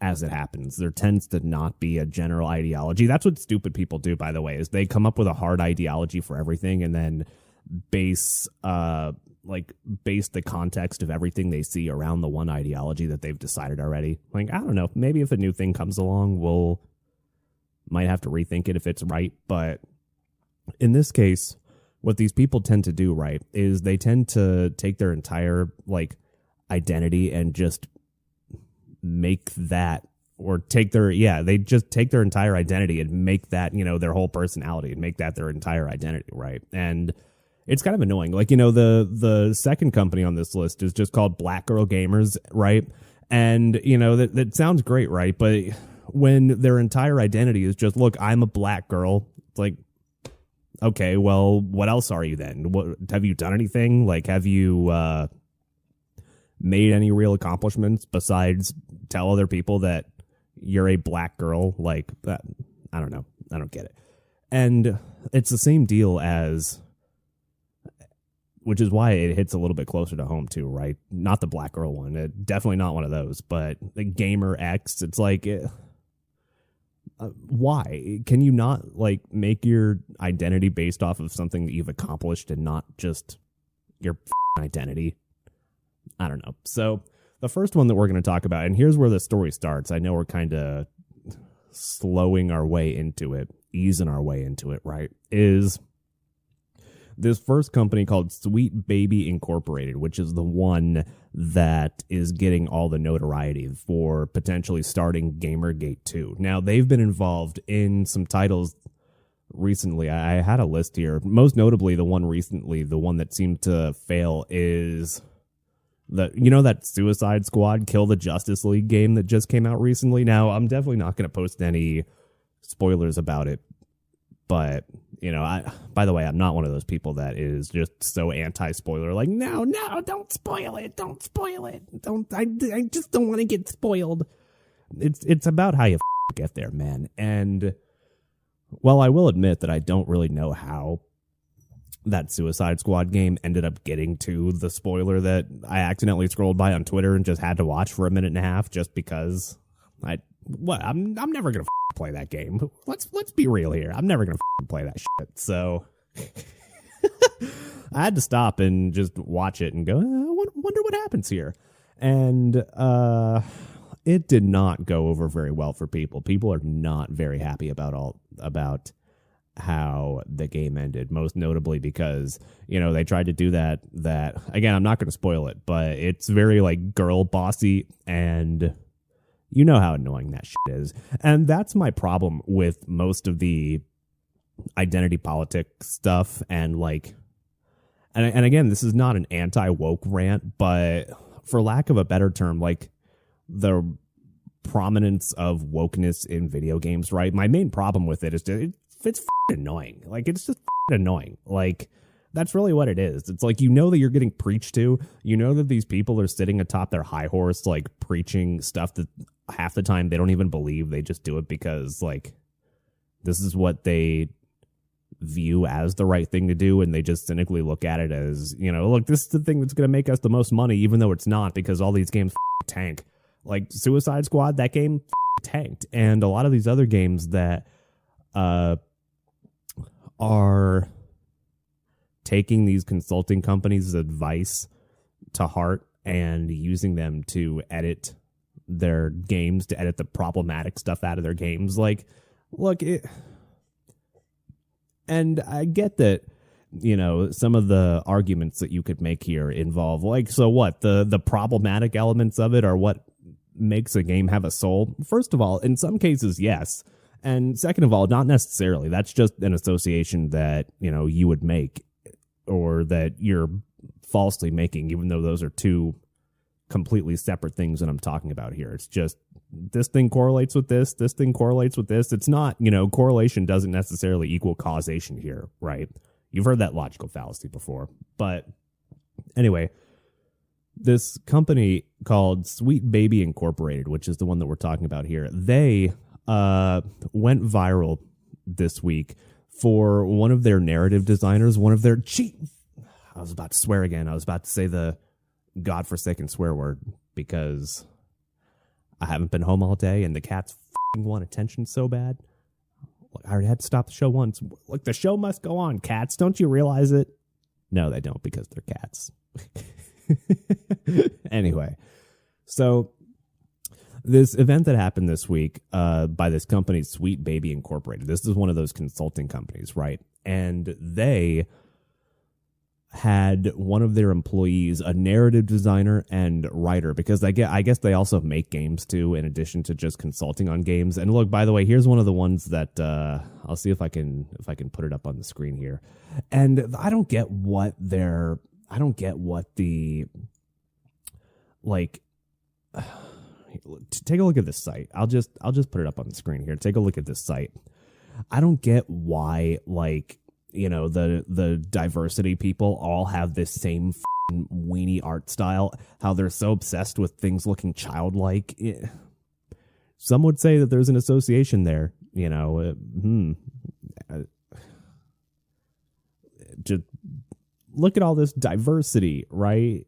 as it happens. There tends to not be a general ideology. That's what stupid people do, by the way, is they come up with a hard ideology for everything, and then base base the context of everything they see around the one ideology that they've decided already. Like, I don't know, maybe if a new thing comes along, might have to rethink it if it's right. But in this case, what these people tend to do, right, is they tend to take their entire identity and just make that, or they just take their entire identity and make that, their whole personality, and make that their entire identity, right? And it's kind of annoying. The second company on this list is just called Black Girl Gamers, right? And, that sounds great, right? But when their entire identity is just, look, I'm a black girl, it's like, okay, well, what else are you then? What, have you done anything? Have you made any real accomplishments besides tell other people that you're a black girl? That, I don't know. I don't get it. And it's the same deal as, which is why it hits a little bit closer to home too, right? Not the black girl one. Definitely not one of those, but the Gamer X, it's why can you not make your identity based off of something that you've accomplished and not just your identity? I don't know. So the first one that we're going to talk about, and here's where the story starts. I know we're kind of slowing our way into it, easing our way into it, right? Is this first company called Sweet Baby Incorporated, which is the one that is getting all the notoriety for potentially starting GamerGate 2. Now, they've been involved in some titles recently. I had a list here. Most notably, the one that seemed to fail is that Suicide Squad Kill the Justice League game that just came out recently. Now, I'm definitely not going to post any spoilers about it, but by the way, I'm not one of those people that is just so anti-spoiler. No, don't spoil it. Don't spoil it. I just don't want to get spoiled. It's about how you get there, man. And well, I will admit that I don't really know how that Suicide Squad game ended up getting to the spoiler that I accidentally scrolled by on Twitter and just had to watch for a minute and a half just because I'm never going to play that game. Let's be real here. I'm never going to play that shit. So I had to stop and just watch it and go, I wonder what happens here. And it did not go over very well for people. People are not very happy about how the game ended, most notably because, they tried to do that again, I'm not going to spoil it, but it's very girl bossy, and you know how annoying that shit is. And that's my problem with most of the identity politics stuff. And and again, this is not an anti-woke rant, but for lack of a better term, the prominence of wokeness in video games, right? My main problem with it is it's annoying. It's just annoying. That's really what it is. It's that you're getting preached to. That these people are sitting atop their high horse, preaching stuff that half the time they don't even believe. They just do it because, this is what they view as the right thing to do, and they just cynically look at it as, look, this is the thing that's going to make us the most money, even though it's not, because all these games tank. Suicide Squad, that game tanked. And a lot of these other games that are taking these consulting companies' advice to heart and using them to edit their games, to edit the problematic stuff out of their games. And I get that, some of the arguments that you could make here involve, so what? The problematic elements of it are what makes a game have a soul? First of all, in some cases, yes. And second of all, not necessarily. That's just an association that, you would make, or that you're falsely making, even though those are two completely separate things that I'm talking about here. It's just this thing correlates with this thing correlates with this. It's not, correlation doesn't necessarily equal causation here, right? You've heard that logical fallacy before. But anyway, this company called Sweet Baby Incorporated, which is the one that we're talking about here, they went viral this week for one of their narrative designers, one of their I was about to swear again. I was about to say the godforsaken swear word because I haven't been home all day and the cats want attention so bad. I already had to stop the show once. The show must go on, cats. Don't you realize it? No, they don't, because they're cats. Anyway, so this event that happened this week by this company, Sweet Baby Incorporated. This is one of those consulting companies, right? And they had one of their employees, a narrative designer and writer, because I guess they also make games too, in addition to just consulting on games. And look, by the way, here's one of the ones that I'll see if I can put it up on the screen here. And I don't get what the like. Take a look at this site. I'll just put it up on the screen here. Take a look at this site. I don't get why, like, you know, the diversity people all have this same weenie art style, how they're so obsessed with things looking childlike. Some would say that there's an association there, you know. Just look at all this diversity, right?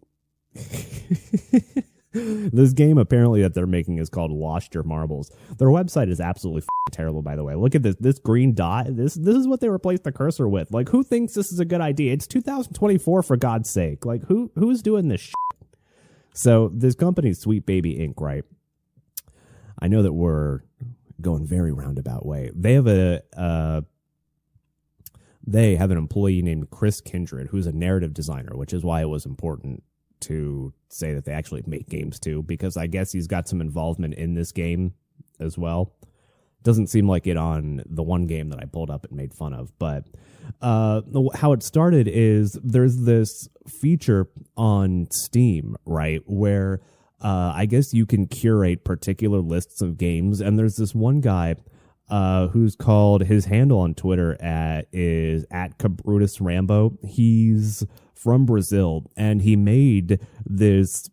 This game apparently that they're making is called Lost Your Marbles. Their website is absolutely terrible, by the way. Look at this green dot. This is what they replaced the cursor with. Like, who thinks this is a good idea? It's 2024, for God's sake. Like, who's doing this shit? So this company, Sweet Baby Inc., right? I know that we're going very roundabout way. They have an employee named Chris Kindred, who's a narrative designer, which is why it was important to say that they actually make games too, because I guess he's got some involvement in this game as well. Doesn't seem like it on the one game that I pulled up and made fun of, but how it started is there's this feature on Steam, right, where I guess you can curate particular lists of games, and there's this one guy who's called, his handle on Twitter is @CabrutusRambo. He's from Brazil, and he made this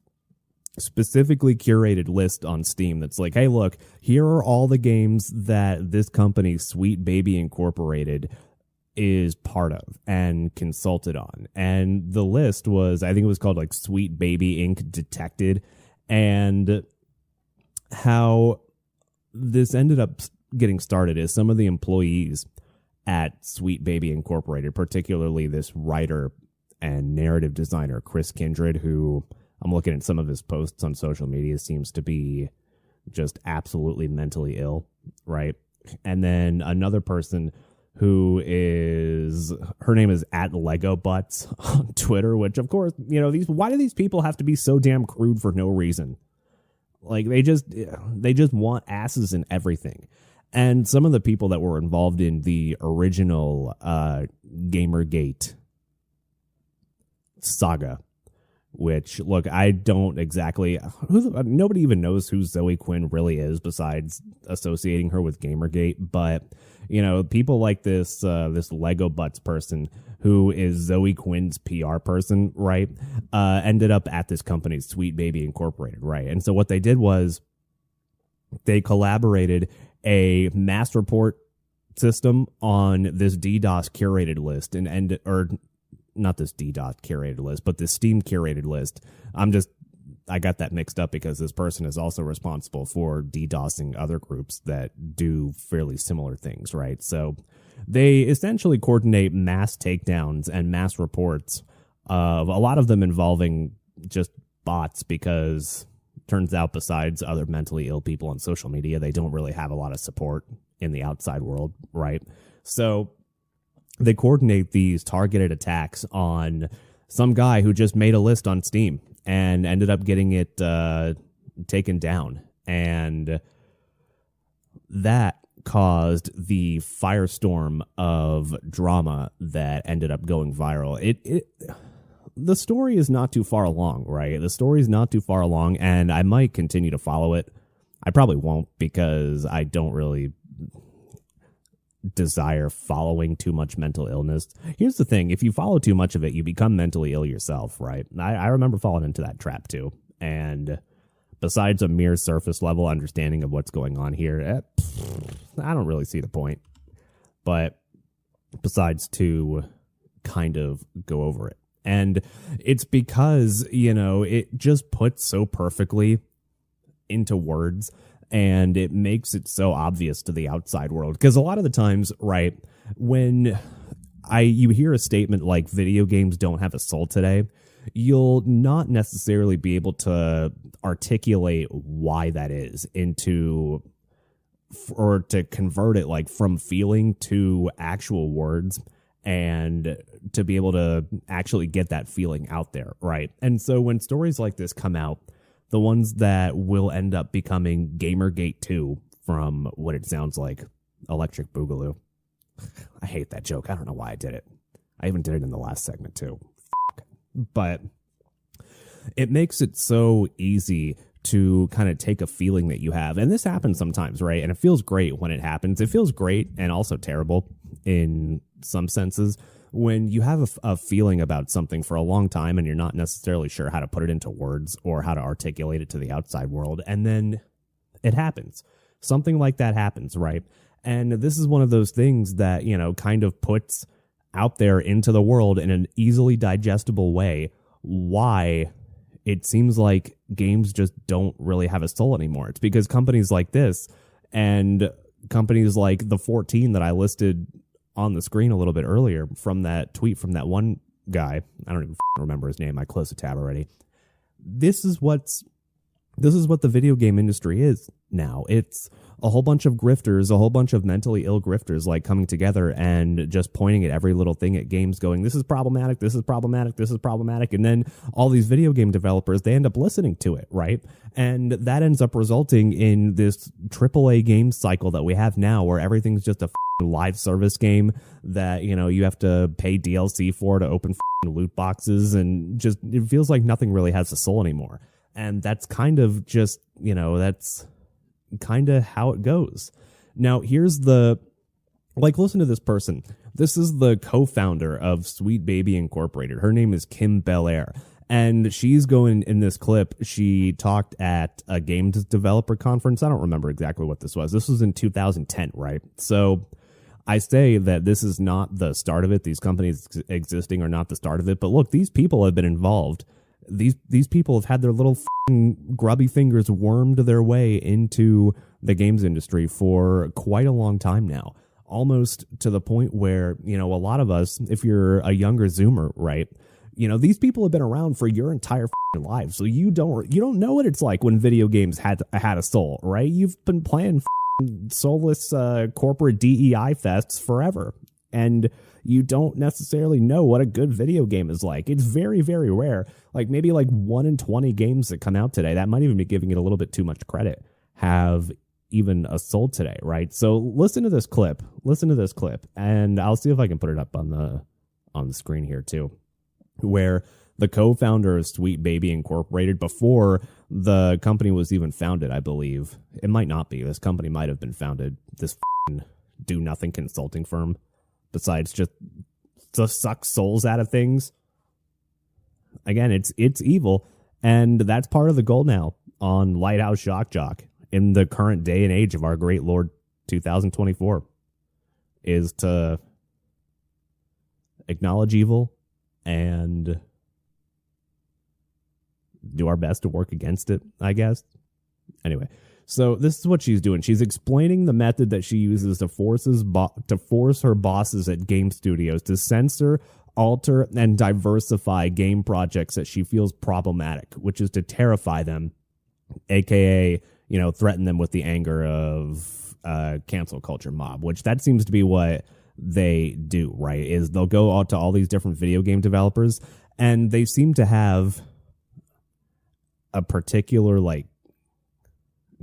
specifically curated list on Steam that's like, hey, look, here are all the games that this company, Sweet Baby Incorporated, is part of and consulted on. And the list was, I think it was called like Sweet Baby Inc. Detected. And how this ended up getting started is some of the employees at Sweet Baby Incorporated, particularly this writer and narrative designer, Chris Kindred, who I'm looking at some of his posts on social media, seems to be just absolutely mentally ill, right? And then another person who is, her name is @LegoButts on Twitter, which of course, you know, why do these people have to be so damn crude for no reason? Like, they just want asses in everything. And some of the people that were involved in the original GamerGate saga, which, look, I don't exactly, nobody even knows who Zoe Quinn really is besides associating her with Gamergate. But, you know, people like this Lego Butts person, who is Zoe Quinn's PR person, right, ended up at this company, Sweet Baby Incorporated, right? And so what they did was they collaborated a mass report system on this DDoS curated list, or not this DDoS curated list, but this Steam curated list. I got that mixed up because this person is also responsible for DDoSing other groups that do fairly similar things, right? So they essentially coordinate mass takedowns and mass reports of a lot of them involving just bots, because turns out besides other mentally ill people on social media, they don't really have a lot of support in the outside world, right? So they coordinate these targeted attacks on some guy who just made a list on Steam and ended up getting it taken down. And that caused the firestorm of drama that ended up going viral. The story is not too far along, right? The story is not too far along, and I might continue to follow it. I probably won't, because I don't really desire following too much mental illness. Here's the thing. If you follow too much of it, you become mentally ill yourself, right? I remember falling into that trap too. And besides a mere surface level understanding of what's going on here, I don't really see the point. But besides to kind of go over it. And it's because, you know, it just puts so perfectly into words, and it makes it so obvious to the outside world. Because a lot of the times, right, when you hear a statement like video games don't have a soul today, you'll not necessarily be able to articulate why that is or to convert it like from feeling to actual words and to be able to actually get that feeling out there, right? And so when stories like this come out, the ones that will end up becoming GamerGate 2 from what it sounds like Electric Boogaloo. I hate that joke. I don't know why I did it. I even did it in the last segment too. But it makes it so easy to kind of take a feeling that you have. And this happens sometimes, right? And it feels great when it happens. It feels great and also terrible in some senses when you have a feeling about something for a long time and you're not necessarily sure how to put it into words or how to articulate it to the outside world. And then it happens. Something like that happens, right? And this is one of those things that, you know, kind of puts out there into the world in an easily digestible way why it seems like games just don't really have a soul anymore. It's because companies like this and companies like the 14 that I listed on the screen a little bit earlier from that tweet from that one guy, I don't even remember his name. I closed the tab already. This is what the video game industry is now. It's a whole bunch of grifters, a whole bunch of mentally ill grifters like coming together and just pointing at every little thing at games going, this is problematic, this is problematic, this is problematic. And then all these video game developers, they end up listening to it, right? And that ends up resulting in this AAA game cycle that we have now where everything's just a live service game that, you know, you have to pay DLC for to open loot boxes, and just it feels like nothing really has a soul anymore. And that's kind of just, you know, that's kind of how it goes. Now, here's listen to this person. This is the co-founder of Sweet Baby Incorporated. Her name is Kim Belair. And she's going in this clip. She talked at a games developer conference. I don't remember exactly what this was. This was in 2010, right? So I say that this is not the start of it. These companies existing are not the start of it. But look, these people have been involved. These people have had their little grubby fingers wormed their way into the games industry for quite a long time now, almost to the point where, you know, a lot of us, if you're a younger Zoomer, right, you know, these people have been around for your entire lives, so you don't know what it's like when video games had a soul, right? You've been playing soulless corporate DEI fests forever, and you don't necessarily know what a good video game is like. It's very, very rare. Like maybe like 1 in 20 games that come out today, that might even be giving it a little bit too much credit, have even a soul today, right? So listen to this clip, and I'll see if I can put it up on the screen here too, where the co-founder of Sweet Baby Incorporated, before the company was even founded, I believe, it might not be, this company might have been founded, this do-nothing consulting firm, besides just to suck souls out of things. Again, it's evil, and that's part of the goal now on Lighthouse Jock in the current day and age of our great Lord 2024 is to acknowledge evil and do our best to work against it, I guess. Anyway, so this is what she's doing. She's explaining the method that she uses to force her bosses at game studios to censor, alter, and diversify game projects that she feels problematic, which is to terrify them, aka, you know, threaten them with the anger of cancel culture mob, which that seems to be what they do, right? Is they'll go out to all these different video game developers, and they seem to have a particular like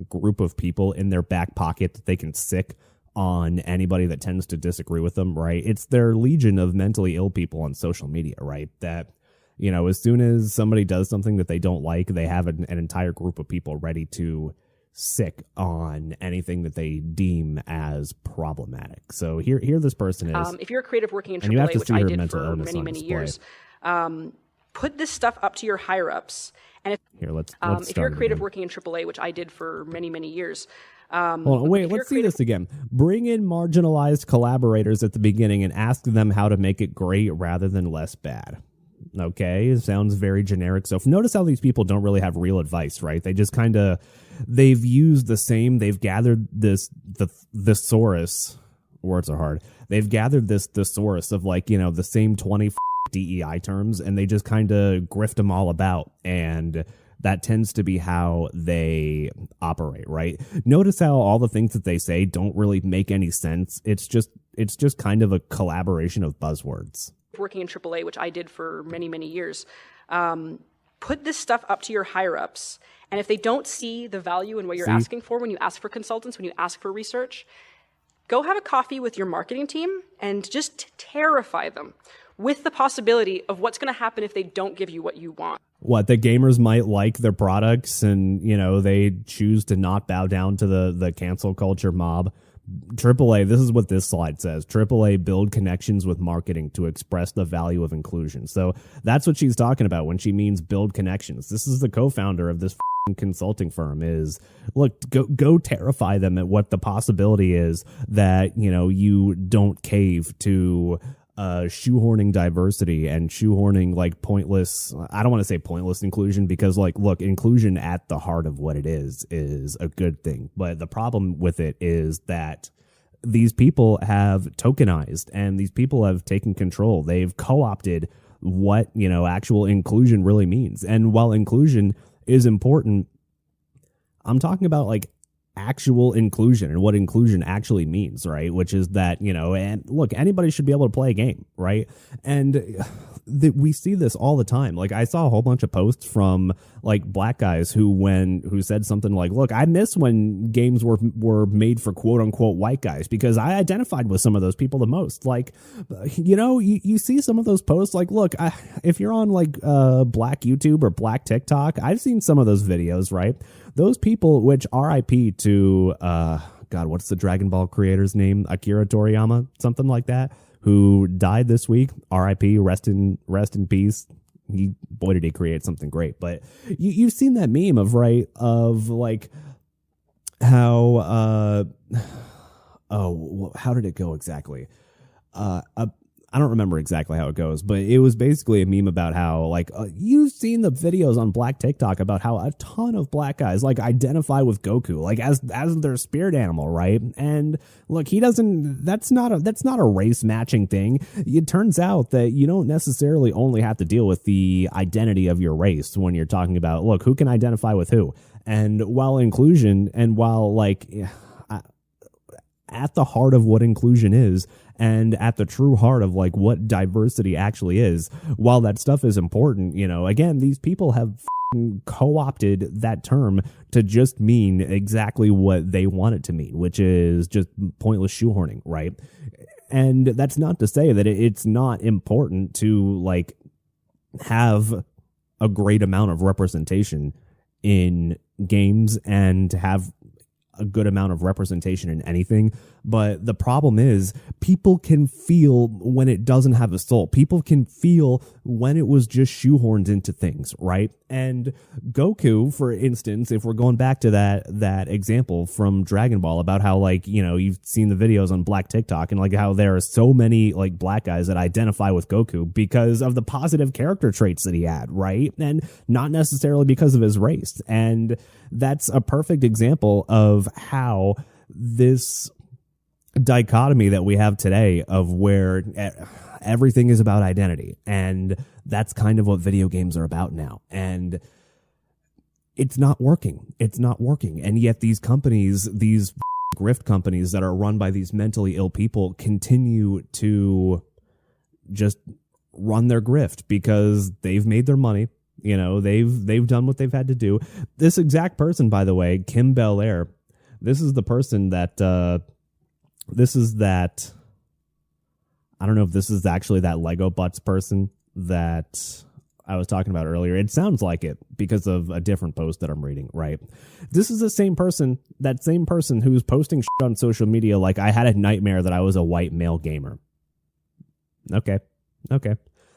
group of people in their back pocket that they can sick on anybody that tends to disagree with them, right? It's their legion of mentally ill people on social media, right? That, you know, as soon as somebody does something that they don't like, they have an entire group of people ready to sick on anything that they deem as problematic. So here this person is. If you're a creative working in AAA, which I did for many years, put this stuff up to your higher ups. And if you're a creative working in AAA, which I did for many years. Hold on, wait, let's see this again. Bring in marginalized collaborators at the beginning and ask them how to make it great rather than less bad. Okay, it sounds very generic. So notice how these people don't really have real advice, right? They just kind of, they've used the same, they've gathered this thesaurus, words are hard. They've gathered this thesaurus of like, the same 20 DEI terms, and they just kind of grift them all about. And that tends to be how they operate, right? Notice how all the things that they say don't really make any sense. It's just kind of a collaboration of buzzwords. Working in AAA, which I did for many, many years, put this stuff up to your higher ups. And if they don't see the value in what you're asking for when you ask for consultants, when you ask for research, go have a coffee with your marketing team and just terrify them with the possibility of what's going to happen if they don't give you what you want. What, the gamers might like their products and, they choose to not bow down to the cancel culture mob. AAA, this is what this slide says. AAA build connections with marketing to express the value of inclusion. So that's what she's talking about when she means build connections. This is the co-founder of this consulting firm. Is look, go terrify them at what the possibility is that, you don't cave to shoehorning diversity and shoehorning like pointless, I don't want to say pointless inclusion, because like, look, inclusion at the heart of what it is a good thing. But the problem with it is that these people have tokenized and these people have taken control. They've co-opted what, actual inclusion really means. And while inclusion is important, I'm talking about like actual inclusion and what inclusion actually means, right? Which is that, and look, anybody should be able to play a game, right? And we see this all the time. Like, I saw a whole bunch of posts from like black guys who said something like, look, I miss when games were made for quote unquote white guys, because I identified with some of those people the most. Like, you see some of those posts, like, look, if you're on like black YouTube or black TikTok, I've seen some of those videos, right? Those people, which RIP to, God, what's the Dragon Ball creator's name? Akira Toriyama, something like that, who died this week. RIP, rest in peace. Boy, did he create something great. But you've seen that meme of like how, how did it go exactly? I don't remember exactly how it goes, but it was basically a meme about how, like, you've seen the videos on black TikTok about how a ton of black guys, like, identify with Goku, like, as their spirit animal, right? And look, that's not a race matching thing. It turns out that you don't necessarily only have to deal with the identity of your race when you're talking about, look, who can identify with who? And while inclusion, and while, like, at the heart of what inclusion is, and at the true heart of like what diversity actually is, while that stuff is important, again, these people have co-opted that term to just mean exactly what they want it to mean, which is just pointless shoehorning, right? And that's not to say that it's not important to like have a great amount of representation in games and to have a good amount of representation in anything. But the problem is people can feel when it doesn't have a soul. People can feel when it was just shoehorned into things, right? And Goku, for instance, if we're going back to that example from Dragon Ball about how, like, you've seen the videos on black TikTok and like how there are so many like black guys that identify with Goku because of the positive character traits that he had, right? And not necessarily because of his race. And that's a perfect example of how this dichotomy that we have today of where everything is about identity, and that's kind of what video games are about now, and it's not working. And yet these companies, these grift companies that are run by these mentally ill people, continue to just run their grift because they've made their money. They've done what they've had to do. This exact person, by the way, Kim Belair, this is the person that I don't know if this is actually that Lego Butts person that I was talking about earlier. It sounds like it because of a different post that I'm reading, right? This is the same person, that same person who's posting shit on social media like, I had a nightmare that I was a white male gamer. Okay.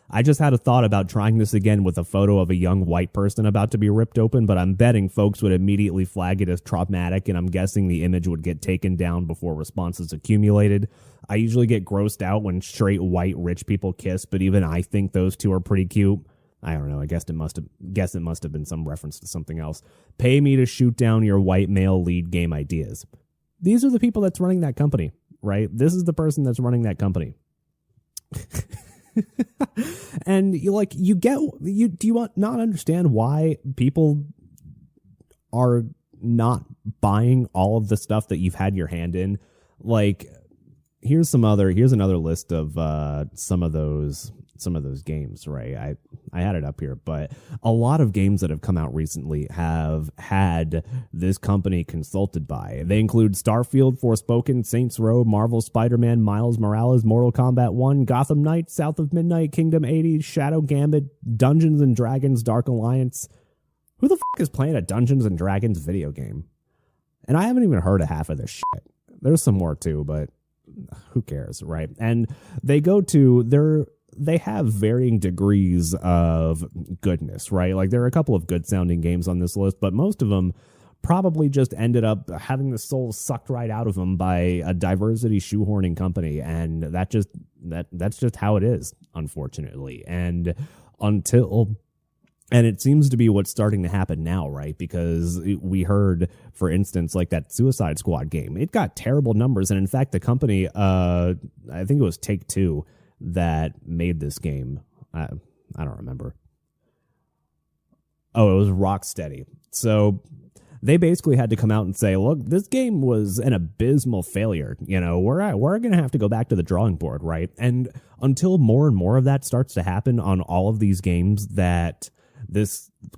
I just had a thought about trying this again with a photo of a young white person about to be ripped open, but I'm betting folks would immediately flag it as traumatic, and I'm guessing the image would get taken down before responses accumulated. I usually get grossed out when straight white rich people kiss, but even I think those two are pretty cute. I don't know. I guess it must have been some reference to something else. Pay me to shoot down your white male lead game ideas. These are the people that's running that company, right? This is the person that's running that company. And do you not understand why people are not buying all of the stuff that you've had your hand in? Like, here's another list of some of those games, right? I had it up here, but a lot of games that have come out recently have had this company consulted by. They include Starfield, Forspoken, Saints Row, Marvel Spider-Man, Miles Morales, Mortal Kombat 1, Gotham Knights, South of Midnight, Kingdom 80, Shadow Gambit, Dungeons and Dragons, Dark Alliance. Who the fuck is playing a Dungeons and Dragons video game? And I haven't even heard of half of this shit. There's some more too, but who cares, right? And they have varying degrees of goodness, right? Like, there are a couple of good sounding games on this list, but most of them probably just ended up having the soul sucked right out of them by a diversity shoehorning company. And that's just how it is, unfortunately. And it seems to be what's starting to happen now, right? Because we heard, for instance, like that Suicide Squad game, it got terrible numbers. And in fact, the company, I think it was Take-Two, that made this game. I don't remember. Oh, it was Rocksteady. So they basically had to come out and say, look, this game was an abysmal failure. You know, we're going to have to go back to the drawing board, right? And until more and more of that starts to happen on all of these games that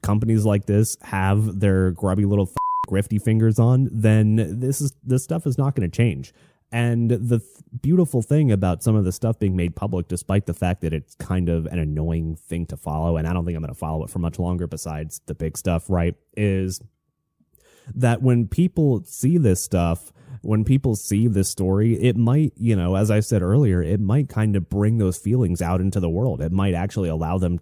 companies like this have their grubby little grifty fingers on, then this stuff is not going to change. And the beautiful thing about some of the stuff being made public, despite the fact that it's kind of an annoying thing to follow, and I don't think I'm going to follow it for much longer besides the big stuff, right, is that when people see this stuff, when people see this story, it might, as I said earlier, it might kind of bring those feelings out into the world. It might actually allow them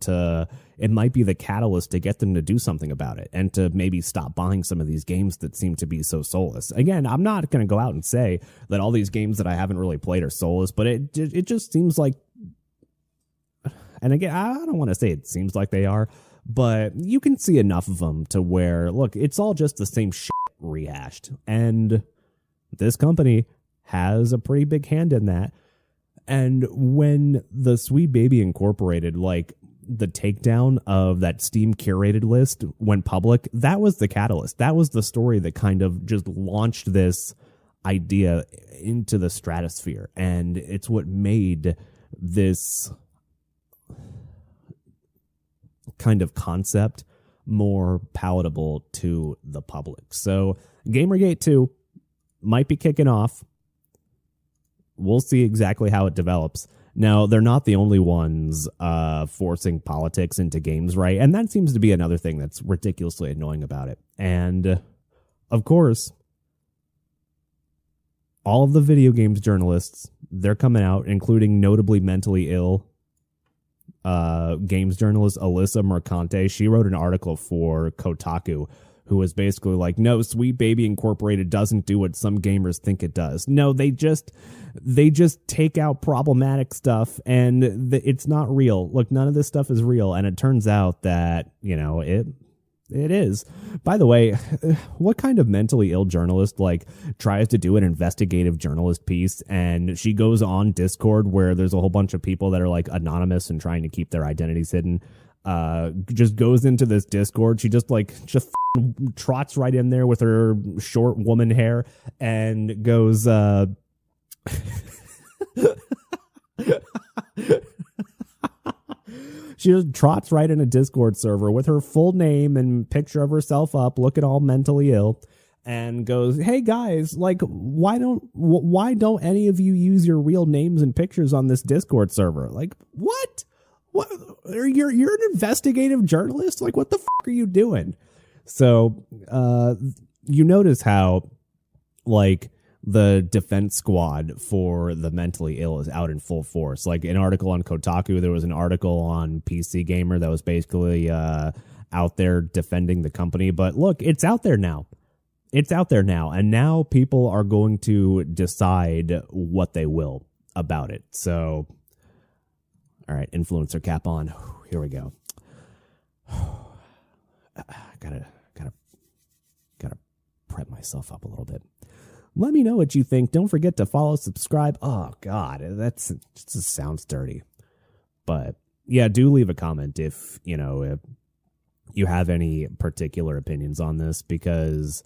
it might be the catalyst to get them to do something about it and to maybe stop buying some of these games that seem to be so soulless. Again, I'm not going to go out and say that all these games that I haven't really played are soulless, but it just seems like, and again, I don't want to say it seems like they are, but you can see enough of them to where, look, it's all just the same shit rehashed. And this company has a pretty big hand in that. And when the Sweet Baby Incorporated, like the takedown of that Steam curated list went public, that was the catalyst. That was the story that kind of just launched this idea into the stratosphere. And it's what made this kind of concept more palatable to the public. So GamerGate 2 might be kicking off. We'll see exactly how it develops. Now, they're not the only ones forcing politics into games, right? And that seems to be another thing that's ridiculously annoying about it. And, of course, all of the video games journalists, they're coming out, including notably mentally ill games journalist Alyssa Mercante. She wrote an article for Kotaku who was basically like, no, Sweet Baby Incorporated doesn't do what some gamers think it does. No, they just take out problematic stuff, and it's not real. Look, none of this stuff is real, and it turns out that, it is. By the way, what kind of mentally ill journalist tries to do an investigative journalist piece, and she goes on Discord where there's a whole bunch of people that are anonymous and trying to keep their identities hidden, just goes into this Discord. She just trots right in there with her short woman hair and goes, she just trots right in a Discord server with her full name and picture of herself up, looking all mentally ill, and goes, hey guys, why don't any of you use your real names and pictures on this Discord server? What? What? You're an investigative journalist? What the fuck are you doing? So, you notice how, the defense squad for the mentally ill is out in full force. An article on Kotaku, there was an article on PC Gamer that was basically out there defending the company. But look, it's out there now. It's out there now. And now people are going to decide what they will about it. So, all right, influencer cap on. Here we go. Gotta prep myself up a little bit. Let me know what you think. Don't forget to follow, subscribe. Oh, God, that just sounds dirty. But, yeah, do leave a comment if you have any particular opinions on this, because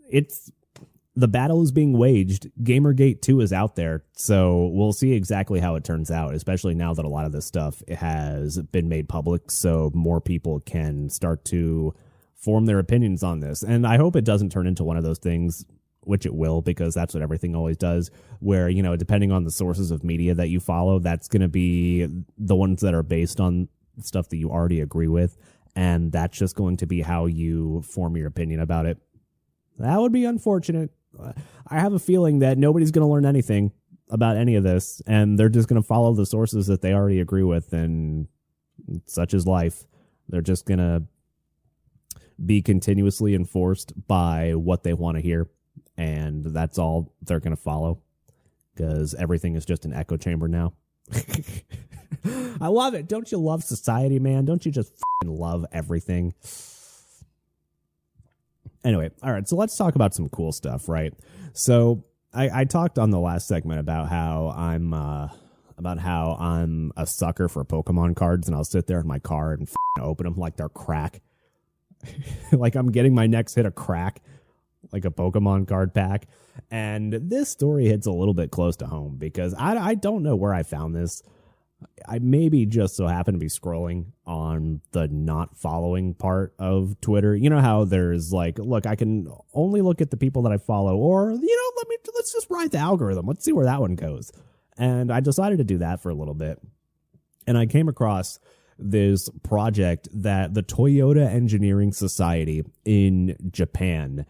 it's the battle is being waged. GamerGate 2 is out there, so we'll see exactly how it turns out, especially now that a lot of this stuff has been made public, so more people can start to form their opinions on this. And I hope it doesn't turn into one of those things, which it will, because that's what everything always does, where, depending on the sources of media that you follow, that's going to be the ones that are based on stuff that you already agree with, and that's just going to be how you form your opinion about it. That would be unfortunate. I have a feeling that nobody's going to learn anything about any of this, and they're just going to follow the sources that they already agree with, and such is life. They're just going to be continuously enforced by what they want to hear, and that's all they're going to follow, because everything is just an echo chamber now. I love it. Don't you love society, man? Don't you just f***ing love everything? Anyway, all right, so let's talk about some cool stuff, right? So I talked on the last segment about how I'm a sucker for Pokemon cards, and I'll sit there in my car and open them like they're crack. Like I'm getting my next hit of crack, like a Pokemon card pack. And this story hits a little bit close to home, because I don't know where I found this. I maybe just so happen to be scrolling on the not following part of Twitter. You know how there's like, look, I can only look at the people that I follow, or, let's just ride the algorithm. Let's see where that one goes. And I decided to do that for a little bit. And I came across this project that the Toyota Engineering Society in Japan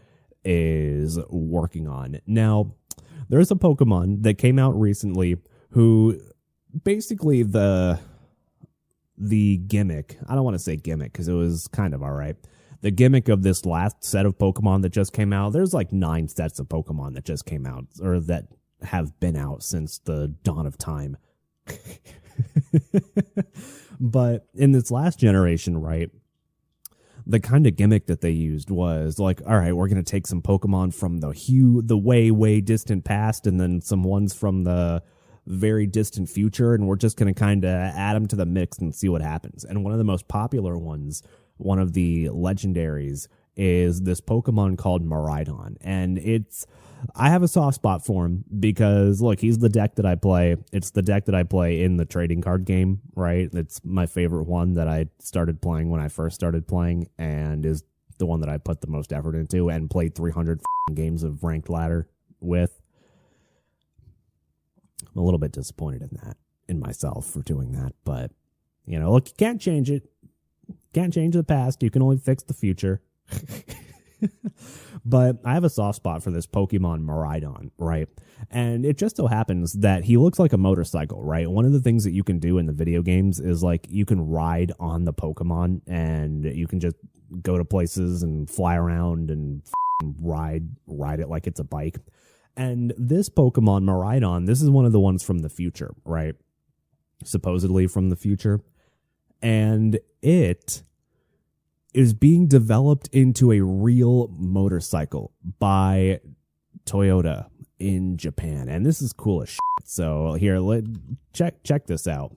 is working on. Now, there's a Pokemon that came out recently who basically the gimmick, I don't want to say gimmick because it was kind of all right. The gimmick of this last set of Pokemon that just came out, there's like 9 sets of Pokemon that just came out, or that have been out since the dawn of time. But in this last generation, right, the kind of gimmick that they used was like, all right, we're going to take some Pokemon from the way distant past, and then some ones from the very distant future, and we're just going to kind of add them to the mix and see what happens. And one of the most popular ones, one of the legendaries, is this Pokemon called Miraidon. And I have a soft spot for him because, look, he's the deck that I play. It's the deck that I play in the trading card game, right? It's my favorite one that I started playing when I first started playing, and is the one that I put the most effort into and played 300 games of ranked ladder with. I'm a little bit disappointed in myself for doing that, but look, you can't change it. Can't change the past. You can only fix the future. But I have a soft spot for this Pokemon Miraidon, right? And it just so happens that he looks like a motorcycle, right? One of the things that you can do in the video games is like you can ride on the Pokemon, and you can just go to places and fly around and ride it like it's a bike. And this Pokemon Miraidon, this is one of the ones from the future, right? Supposedly from the future. And it is being developed into a real motorcycle by Toyota in Japan. And this is cool as shit. So here, check this out.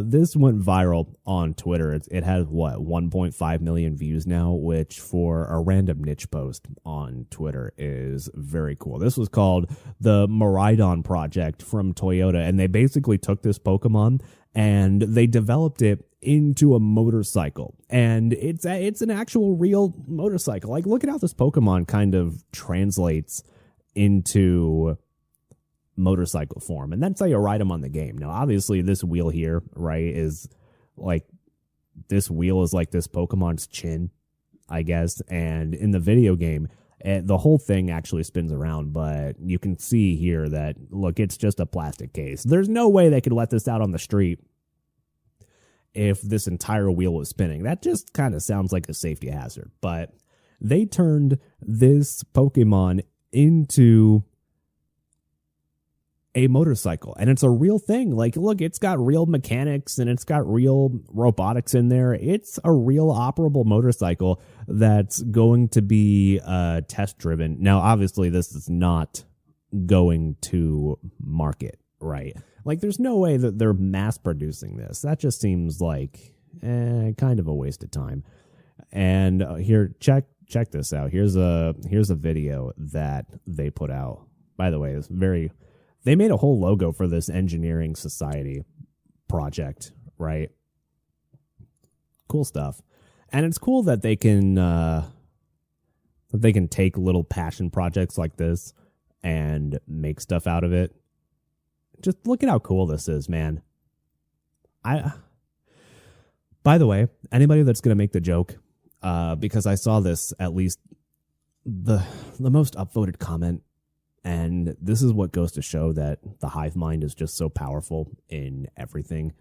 This went viral on Twitter. It has 1.5 million views now, which for a random niche post on Twitter is very cool. This was called the Miraidon Project from Toyota, and they basically took this Pokemon and they developed it into a motorcycle, and it's an actual real motorcycle. Like, look at how this Pokemon kind of translates into motorcycle form, and that's how you ride them on the game. Now, obviously, this wheel here, right, is like this Pokemon's chin, I guess, and in the video game, the whole thing actually spins around, but you can see here that, look, it's just a plastic case. There's no way they could let this out on the street if this entire wheel was spinning. That just kind of sounds like a safety hazard, but they turned this Pokemon into a motorcycle, and it's a real thing. Like, look, it's got real mechanics and it's got real robotics in there. It's a real operable motorcycle that's going to be test driven. Now, obviously, this is not going to market, right? Like, there's no way that they're mass producing this. That just seems like kind of a waste of time. And here, check this out. Here's a video that they put out. By the way, it's they made a whole logo for this engineering society project, right? Cool stuff. And it's cool that they can take little passion projects like this and make stuff out of it. Just look at how cool this is, man. By the way, anybody that's going to make the joke, because I saw this, at least the most upvoted comment, and this is what goes to show that the hive mind is just so powerful in everything.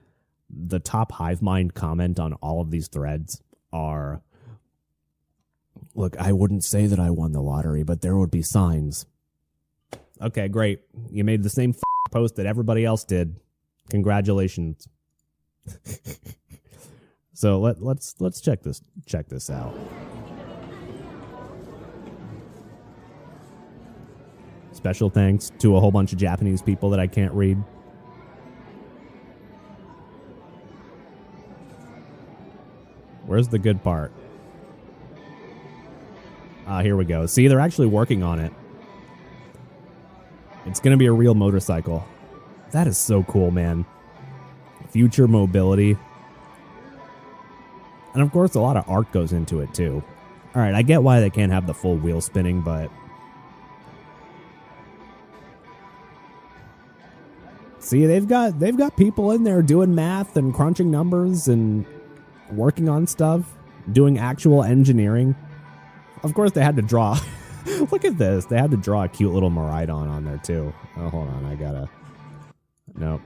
The top hive mind comment on all of these threads are, look, I wouldn't say that I won the lottery, but there would be signs. Okay, great. You made the same post that everybody else did. Congratulations. So let's check this out. Special thanks to a whole bunch of Japanese people that I can't read. Where's the good part? Here we go. See, they're actually working on it. It's going to be a real motorcycle. That is so cool, man. Future mobility. And of course, a lot of art goes into it, too. All right, I get why they can't have the full wheel spinning, but... See, they've got people in there doing math and crunching numbers and working on stuff, doing actual engineering. Of course, they had to draw... Look at this. They had to draw a cute little Miraidon on there, too. Oh, hold on. I gotta... Nope.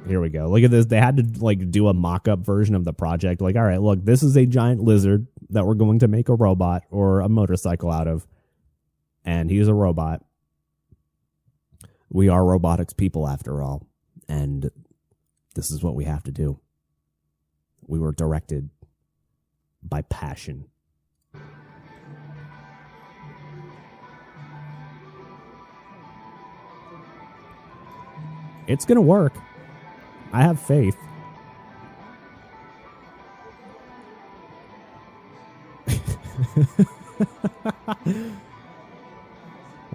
Here we go. Look at this. They had to, like, do a mock-up version of the project. Like, all right, look, this is a giant lizard that we're going to make a robot or a motorcycle out of. And he's a robot. We are robotics people, after all. And this is what we have to do. We were directed by passion. It's going to work. I have faith.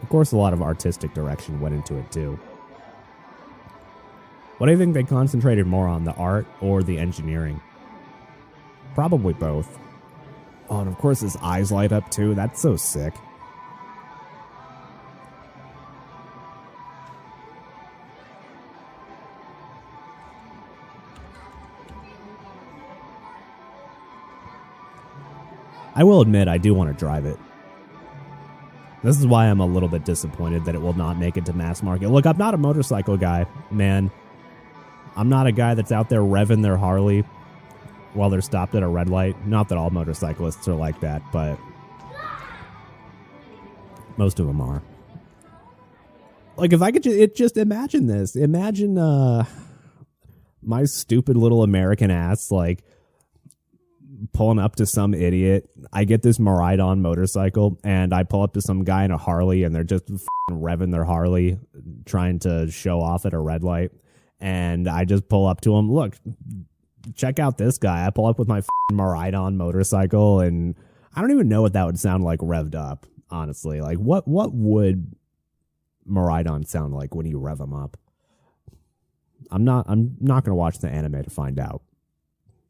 Of course, a lot of artistic direction went into it, too. What do you think they concentrated more on, the art or the engineering? Probably both. Oh, and of course his eyes light up, too. That's so sick. I will admit I do want to drive it. This is why I'm a little bit disappointed that it will not make it to mass market. Look, I'm not a motorcycle guy, man. I'm not a guy that's out there revving their Harley while they're stopped at a red light. Not that all motorcyclists are like that, but most of them are. Like, if I could just imagine this. Imagine my stupid little American ass, like, pulling up to some idiot. I get this Miraidon motorcycle, and I pull up to some guy in a Harley, and they're just revving their Harley, trying to show off at a red light. And I just pull up to him. Look, check out this guy. I pull up with my Miraidon motorcycle, and I don't even know what that would sound like revved up, honestly. Like, what would Miraidon sound like when you rev him up? I'm not going to watch the anime to find out.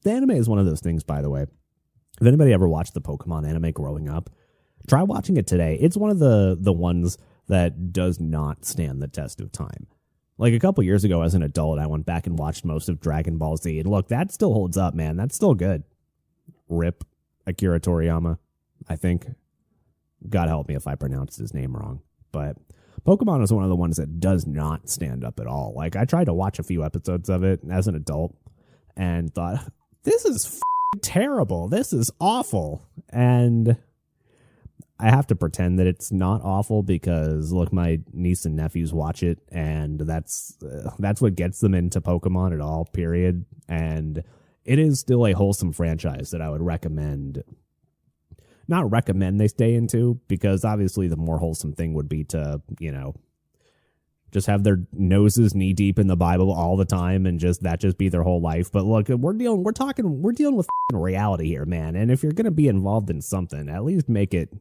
The anime is one of those things, by the way. If anybody ever watched the Pokemon anime growing up, try watching it today. It's one of the ones that does not stand the test of time. Like, a couple years ago as an adult, I went back and watched most of Dragon Ball Z. And look, that still holds up, man. That's still good. Rip Akira Toriyama, I think. God help me if I pronounced his name wrong. But Pokemon is one of the ones that does not stand up at all. Like, I tried to watch a few episodes of it as an adult and thought, this is terrible. This is awful. And I have to pretend that it's not awful because look, my niece and nephews watch it, and that's what gets them into Pokemon at all. Period. And it is still a wholesome franchise that I would recommend. Not recommend they stay into, because obviously the more wholesome thing would be to, just have their noses knee deep in the Bible all the time and just be their whole life. But look, we're dealing with reality here, man. And if you're going to be involved in something, at least make it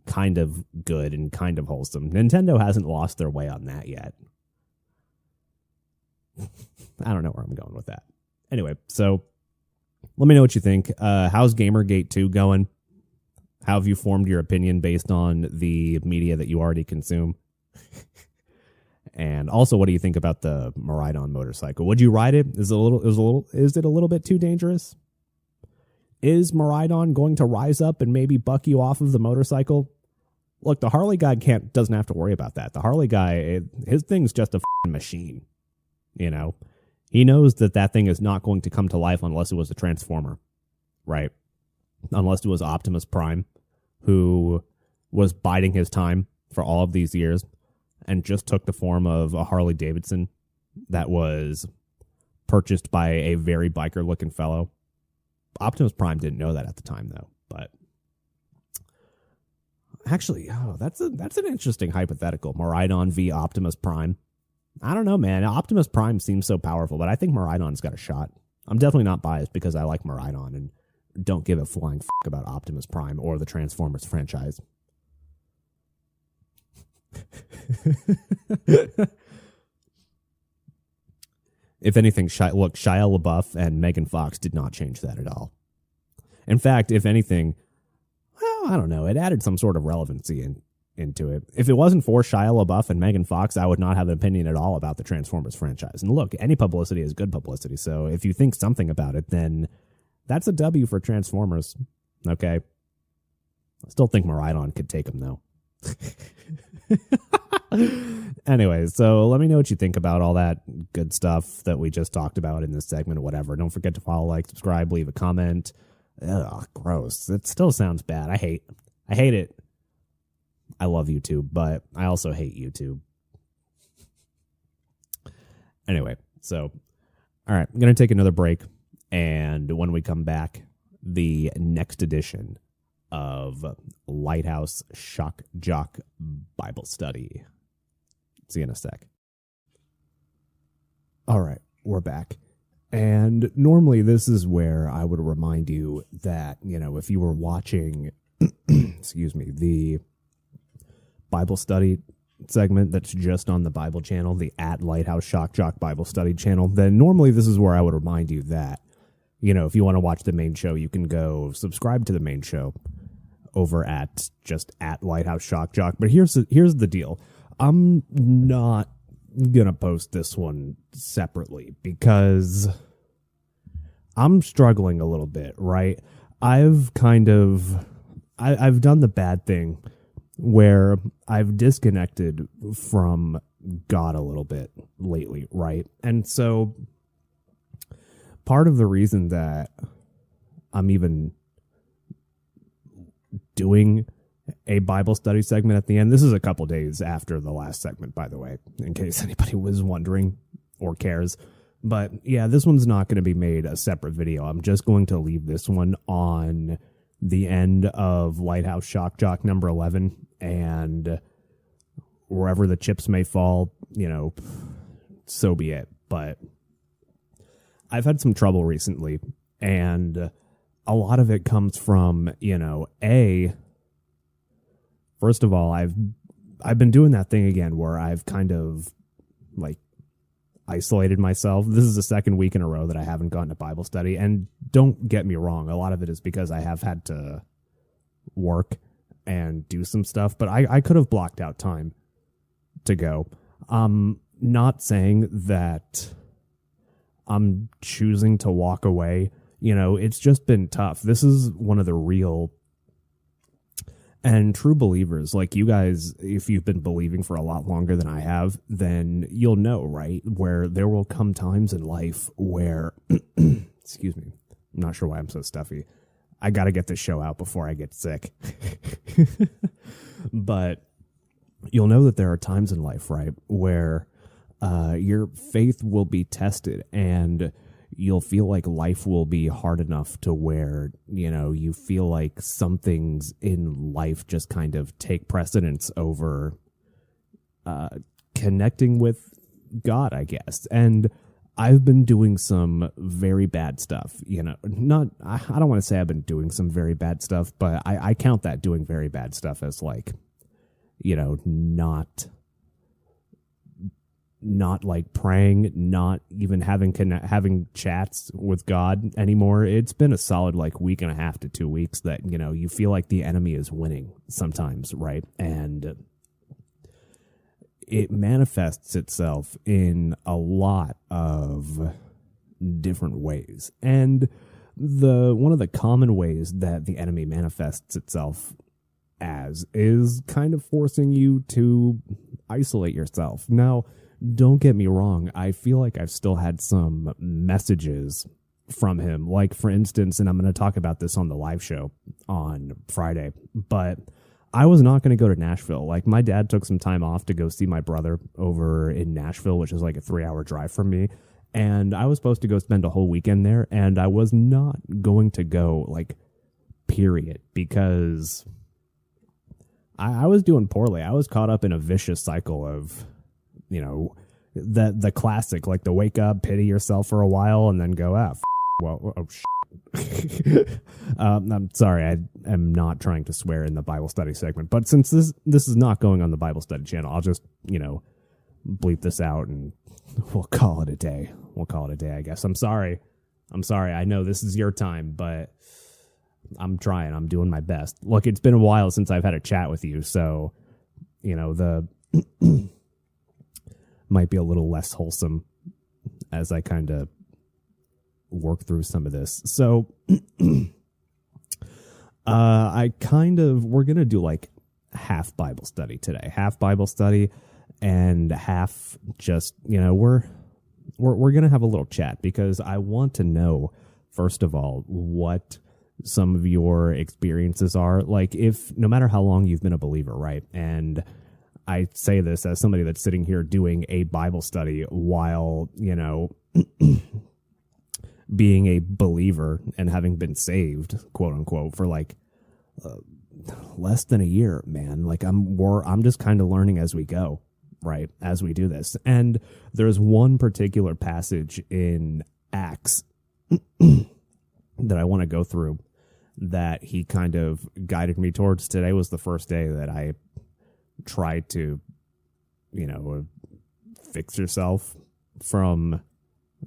kind of good and kind of wholesome. Nintendo hasn't lost their way on that yet. I don't know where I'm going with that. Anyway, so let me know what you think. How's GamerGate 2 going? How have you formed your opinion based on the media that you already consume? And also, what do you think about the Miraidon motorcycle? Would you ride it? Is it a little bit too dangerous? Is Miraidon going to rise up and maybe buck you off of the motorcycle? Look, the Harley guy doesn't have to worry about that. The Harley guy, his thing's just a machine. He knows that thing is not going to come to life unless it was a Transformer, right? Unless it was Optimus Prime, who was biding his time for all of these years and just took the form of a Harley Davidson that was purchased by a very biker-looking fellow. Optimus Prime didn't know that at the time, though. But actually, that's an interesting hypothetical. Miraidon v. Optimus Prime. I don't know, man. Optimus Prime seems so powerful, but I think Miraidon's got a shot. I'm definitely not biased because I like Miraidon and don't give a flying fuck about Optimus Prime or the Transformers franchise. If anything, Shia LaBeouf and Megan Fox did not change that at all. In fact, if anything, well, I don't know, it added some sort of relevancy into it. If it wasn't for Shia LaBeouf and Megan Fox, I would not have an opinion at all about the Transformers franchise. And look, any publicity is good publicity, so if you think something about it, then that's a W for Transformers. Okay? I still think Miraidon could take them, though. Anyway, so let me know what you think about all that good stuff that we just talked about in this segment or whatever. Don't forget to follow, like, subscribe, leave a comment. Ugh, gross. It still sounds bad. I hate it. I love YouTube, but I also hate YouTube. Anyway, so, all right, I'm going to take another break. And when we come back, the next edition of Lighthouse Shock Jock Bible Study. See you in a sec. All right, we're back. And normally this is where I would remind you that, if you were watching, excuse me, the Bible study segment that's just on the Bible channel, the @Lighthouse Shock Jock Bible Study channel, then normally this is where I would remind you that, if you want to watch the main show, you can go subscribe to the main show over at @Lighthouse Shock Jock. But here's the deal. I'm not going to post this one separately because I'm struggling a little bit, right? I've done the bad thing where I've disconnected from God a little bit lately, right? And so part of the reason that I'm even doing a Bible study segment at the end, this is a couple days after the last segment, by the way, in case anybody was wondering or cares. But yeah, this one's not going to be made a separate video. I'm just going to leave this one on the end of Lighthouse Shock Jock number 11, and wherever the chips may fall, so be it. But I've had some trouble recently, and a lot of it comes from, first of all, I've been doing that thing again where I've kind of isolated myself. This is the second week in a row that I haven't gone to Bible study, and don't get me wrong, a lot of it is because I have had to work and do some stuff, but I could have blocked out time to go. I'm not saying that I'm choosing to walk away. It's just been tough. This is one of the real and true believers, like you guys, if you've been believing for a lot longer than I have, then you'll know, right? Where there will come times in life where, excuse me, I'm not sure why I'm so stuffy. I got to get this show out before I get sick. But you'll know that there are times in life, right, where your faith will be tested and you'll feel like life will be hard enough to where, you know, you feel like some things in life just kind of take precedence over connecting with God, I guess. And I've been doing some very bad stuff, you know, I don't want to say I've been doing some very bad stuff, but I count that doing very bad stuff as like, you know, not like praying, not even having chats with God anymore. It's been a solid like week and a half to 2 weeks that, you know, you feel like the enemy is winning sometimes, right? And it manifests itself in a lot of different ways. And one of the common ways that the enemy manifests itself as is kind of forcing you to isolate yourself. Now, don't get me wrong, I feel like I've still had some messages from him. Like, for instance, and I'm going to talk about this on the live show on Friday, but I was not going to go to Nashville. Like, my dad took some time off to go see my brother over in Nashville, which is like a 3-hour drive from me. And I was supposed to go spend a whole weekend there, and I was not going to go, like, period, because I was doing poorly. I was caught up in a vicious cycle of, you know, the classic, like the wake up, pity yourself for a while, and then go, I'm sorry, I am not trying to swear in the Bible study segment, but since this is not going on the Bible study channel, I'll just, you know, bleep this out and we'll call it a day. I guess. I'm sorry. I know this is your time, but I'm trying. I'm doing my best. Look, it's been a while since I've had a chat with you, so, you know, the might be a little less wholesome as I kind of work through some of this. So we're going to do like half Bible study today, half Bible study and half just, you know, we're going to have a little chat because I want to know, first of all, what some of your experiences are. Like, if no matter how long you've been a believer, right? And I say this as somebody that's sitting here doing a Bible study while, you know, being a believer and having been saved, quote unquote, for like less than a year, man. Like, I'm just kind of learning as we go, right? As we do this. And there's one particular passage in Acts that I want to go through that he kind of guided me towards. Today was the first day that I tried to, you know, fix yourself from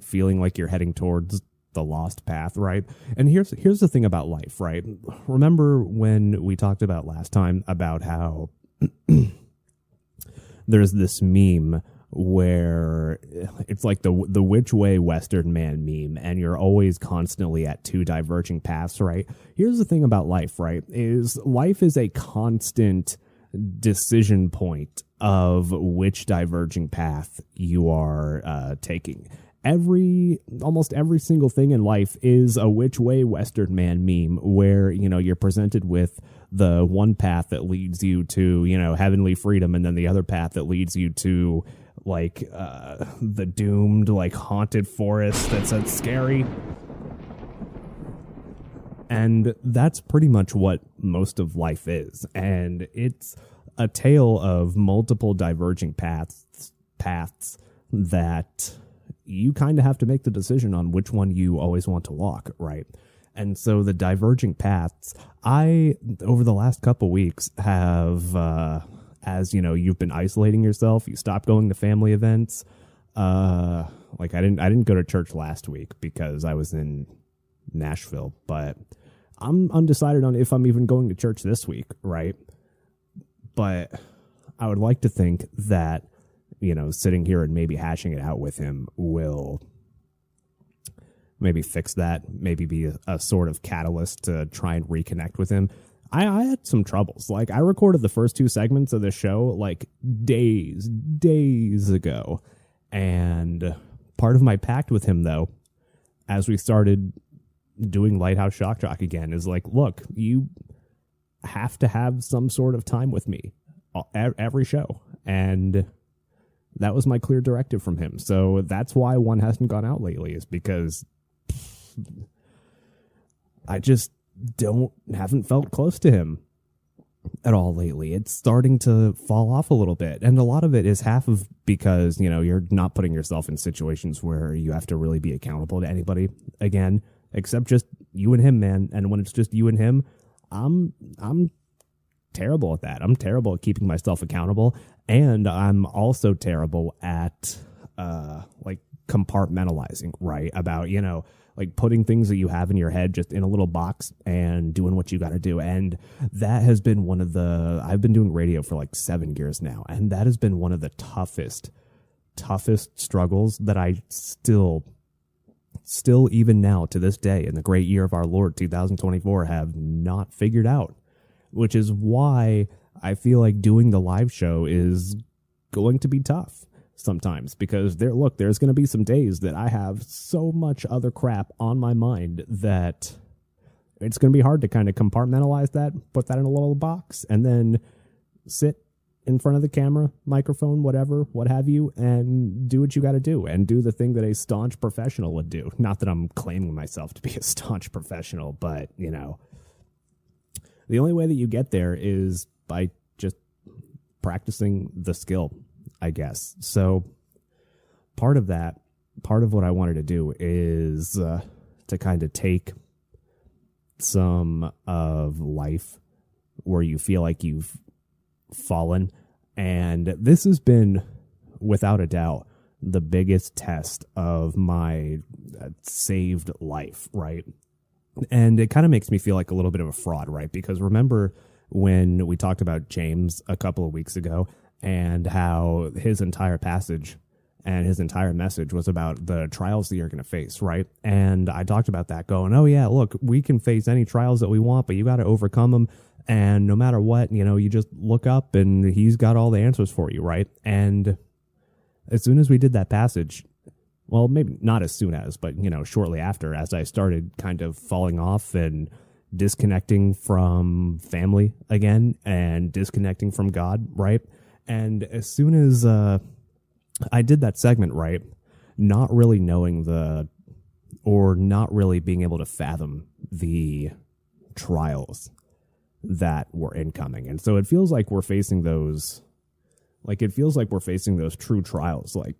feeling like you're heading towards the lost path, right? And here's the thing about life, right? Remember when we talked about last time about how there's this meme where it's like the which way Western man meme, and you're always constantly at two diverging paths, right? Here's the thing about life, right? Life is a constant decision point of which diverging path you are taking. Almost every single thing in life is a which way Western man meme where, you know, you're presented with the one path that leads you to, you know, heavenly freedom, and then the other path that leads you to like the doomed, like haunted forest that's scary. And that's pretty much what most of life is. And it's a tale of multiple diverging paths that you kind of have to make the decision on which one you always want to walk, right? And so the diverging paths, over the last couple weeks, have, as you know, you've been isolating yourself, you stopped going to family events. Like I didn't go to church last week because I was in Nashville, but I'm undecided on if I'm even going to church this week, right? But I would like to think that, you know, sitting here and maybe hashing it out with him will maybe fix that, maybe be a sort of catalyst to try and reconnect with him. I had some troubles. Like, I recorded the first 2 segments of the show like days ago. And part of my pact with him, though, as we started doing Lighthouse Shock Jock again is like, look, you have to have some sort of time with me every show. And that was my clear directive from him. So that's why one hasn't gone out lately, is because I just haven't felt close to him at all lately. It's starting to fall off a little bit. And a lot of it is half of because, you know, you're not putting yourself in situations where you have to really be accountable to anybody again, except just you and him, man. And when it's just you and him, I'm terrible at that. I'm terrible at keeping myself accountable. And I'm also terrible at, like compartmentalizing, right? About, you know, like putting things that you have in your head just in a little box and doing what you got to do. And that has been one of the, I've been doing radio for like 7 years now. And that has been one of the toughest struggles that I still even now to this day in the great year of our Lord 2024 have not figured out, which is why I feel like doing the live show is going to be tough sometimes, because there's going to be some days that I have so much other crap on my mind that it's going to be hard to kind of compartmentalize that, put that in a little box, and then sit in front of the camera, microphone, whatever, what have you, and do what you got to do, and do the thing that a staunch professional would do. Not that I'm claiming myself to be a staunch professional, but, you know, the only way that you get there is by just practicing the skill, I guess. So part of what I wanted to do is to kind of take some of life where you feel like you've fallen. And this has been, without a doubt, the biggest test of my saved life, right? And it kind of makes me feel like a little bit of a fraud, right? Because remember when we talked about James a couple of weeks ago and how his entire passage and his entire message was about the trials that you're going to face, right? And I talked about that going, oh yeah, look, we can face any trials that we want, but you got to overcome them. And no matter what, you know, you just look up and he's got all the answers for you, right? And as soon as we did that passage, well, maybe not as soon as, but, you know, shortly after, as I started kind of falling off and disconnecting from family again and disconnecting from God, right? And as soon as I did that segment, right, not really knowing not really being able to fathom the trials that were incoming. And so it feels like we're facing those true trials, like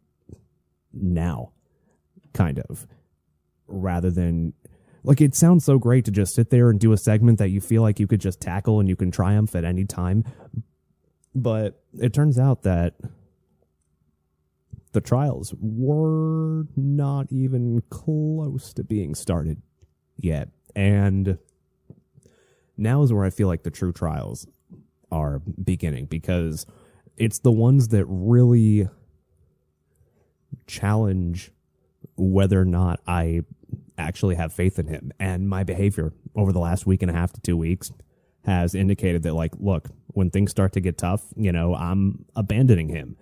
now, kind of, rather than, like, it sounds so great to just sit there and do a segment that you feel like you could just tackle and you can triumph at any time. But it turns out that the trials were not even close to being started yet. And now is where I feel like the true trials are beginning, because it's the ones that really challenge whether or not I actually have faith in him. And my behavior over the last week and a half to 2 weeks has indicated that, like, look, when things start to get tough, you know, I'm abandoning him.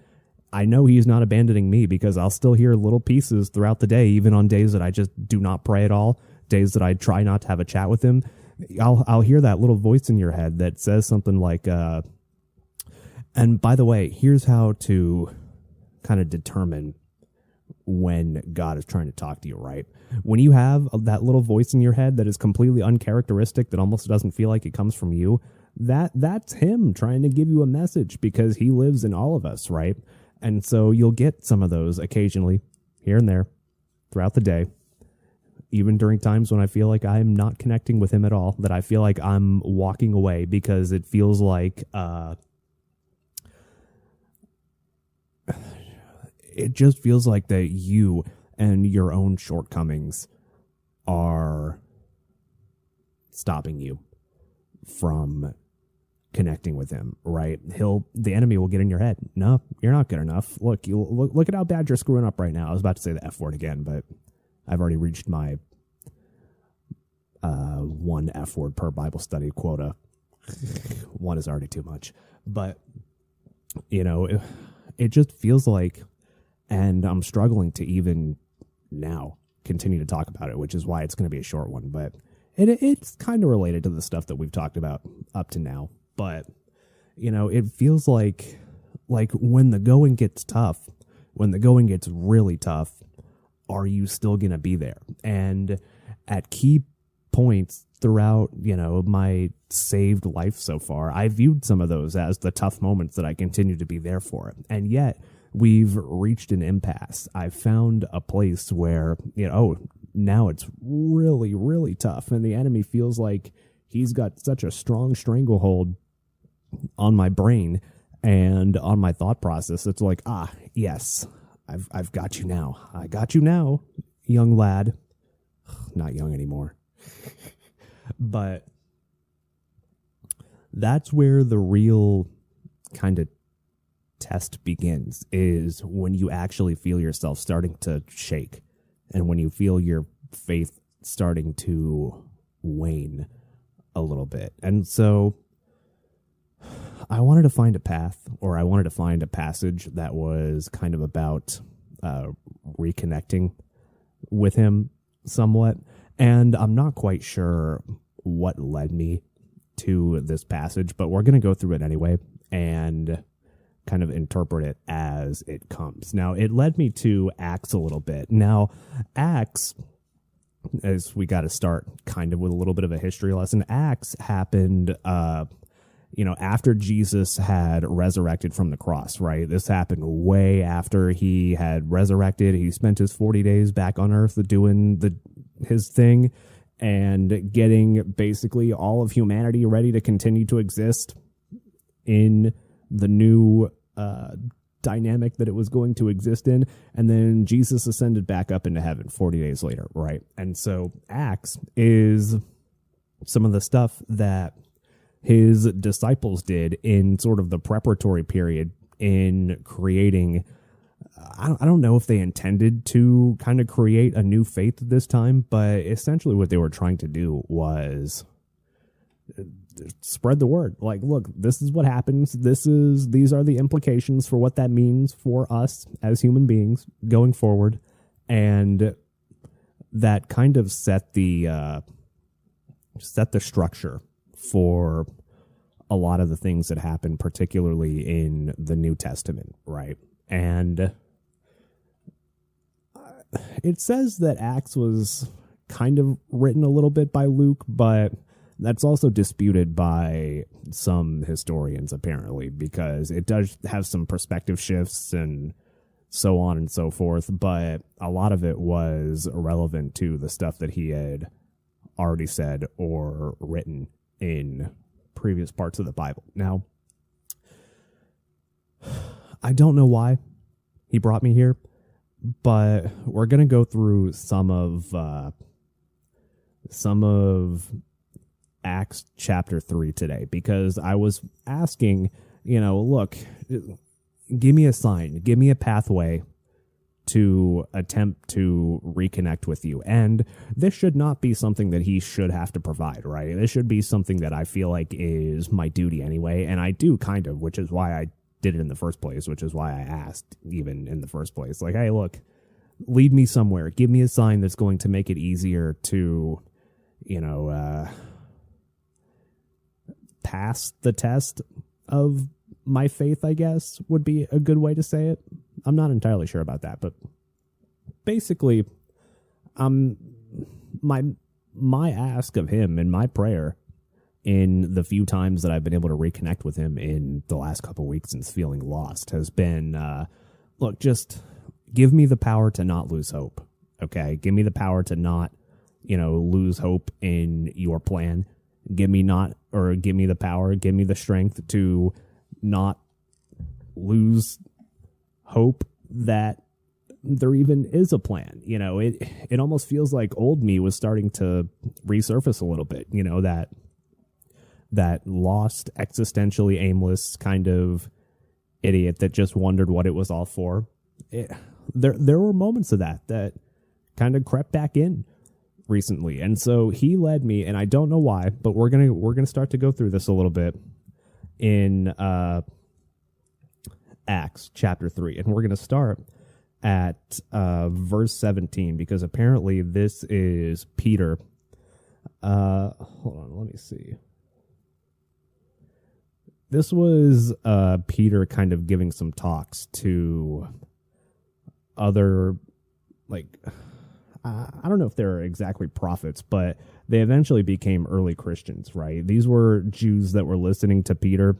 I know he's not abandoning me, because I'll still hear little pieces throughout the day, even on days that I just do not pray at all, days that I try not to have a chat with him. I'll hear that little voice in your head that says something like, and by the way, here's how to kind of determine when God is trying to talk to you, right? When you have that little voice in your head that is completely uncharacteristic, that almost doesn't feel like it comes from you, that's him trying to give you a message, because he lives in all of us, right? And so you'll get some of those occasionally, here and there, throughout the day, even during times when I feel like I'm not connecting with him at all, that I feel like I'm walking away, because it feels like it just feels like that you and your own shortcomings are stopping you from connecting with him, right? The enemy will get in your head. No, you're not good enough. Look at how bad you're screwing up right now. I was about to say the F word again, but I've already reached my one F word per Bible study quota. One is already too much. But, you know, it just feels like, and I'm struggling to even now continue to talk about it, which is why it's going to be a short one. But it's kind of related to the stuff that we've talked about up to now. But, you know, it feels like when the going gets tough, when the going gets really tough, are you still going to be there? And at key points throughout, you know, my saved life so far, I viewed some of those as the tough moments that I continue to be there for. And yet we've reached an impasse. I've found a place where, you know, oh, now it's really, really tough. And the enemy feels like he's got such a strong stranglehold on my brain and on my thought process. It's like, yes, I've got you now. I got you now, young lad. Not young anymore. But that's where the real kind of test begins, is when you actually feel yourself starting to shake and when you feel your faith starting to wane a little bit. And so I wanted to find a path, or I wanted to find a passage that was kind of about reconnecting with him somewhat. And I'm not quite sure what led me to this passage, but we're going to go through it anyway and kind of interpret it as it comes. Now, it led me to Acts a little bit. Now, Acts, as we got to start kind of with a little bit of a history lesson, Acts happened, you know, after Jesus had resurrected from the cross, right? This happened way after he had resurrected. He spent his 40 days back on earth doing his thing and getting basically all of humanity ready to continue to exist in the new dynamic that it was going to exist in. And then Jesus ascended back up into heaven 40 days later, right? And so Acts is some of the stuff that his disciples did in sort of the preparatory period in creating. I don't know if they intended to kind of create a new faith at this time, but essentially what they were trying to do was spread the word. Like, look, this is what happens. These are the implications for what that means for us as human beings going forward. And that kind of set the structure for a lot of the things that happen, particularly in the New Testament, right? And it says that Acts was kind of written a little bit by Luke, but that's also disputed by some historians, apparently, because it does have some perspective shifts and so on and so forth, but a lot of it was relevant to the stuff that he had already said or written in previous parts of the Bible. Now, I don't know why he brought me here, but we're going to go through some of Acts chapter 3 today, because I was asking, you know, look, give me a sign, give me a pathway to attempt to reconnect with you. And this should not be something that he should have to provide, right? This should be something that I feel like is my duty anyway. And I do kind of, which is why I did it in the first place, which is why I asked even in the first place. Like, hey, look, lead me somewhere. Give me a sign that's going to make it easier to, you know, pass the test of my faith, I guess, would be a good way to say it. I'm not entirely sure about that, but basically, my ask of him and my prayer in the few times that I've been able to reconnect with him in the last couple of weeks since feeling lost has been, look, just give me the power to not lose hope. Okay. Give me the power to not, you know, lose hope in your plan. Give me the power, give me the strength to not lose hope that there even is a plan. You know, it almost feels like old me was starting to resurface a little bit, you know, that lost, existentially aimless kind of idiot that just wondered what it was all for. There were moments of that kind of crept back in recently. And so he led me, and I don't know why, but we're gonna start to go through this a little bit in Acts chapter 3, and we're gonna start at verse 17, because apparently this is Peter. Hold on, let me see. This was Peter kind of giving some talks to other, like, I don't know if they're exactly prophets, but they eventually became early Christians, right? These were Jews that were listening to Peter,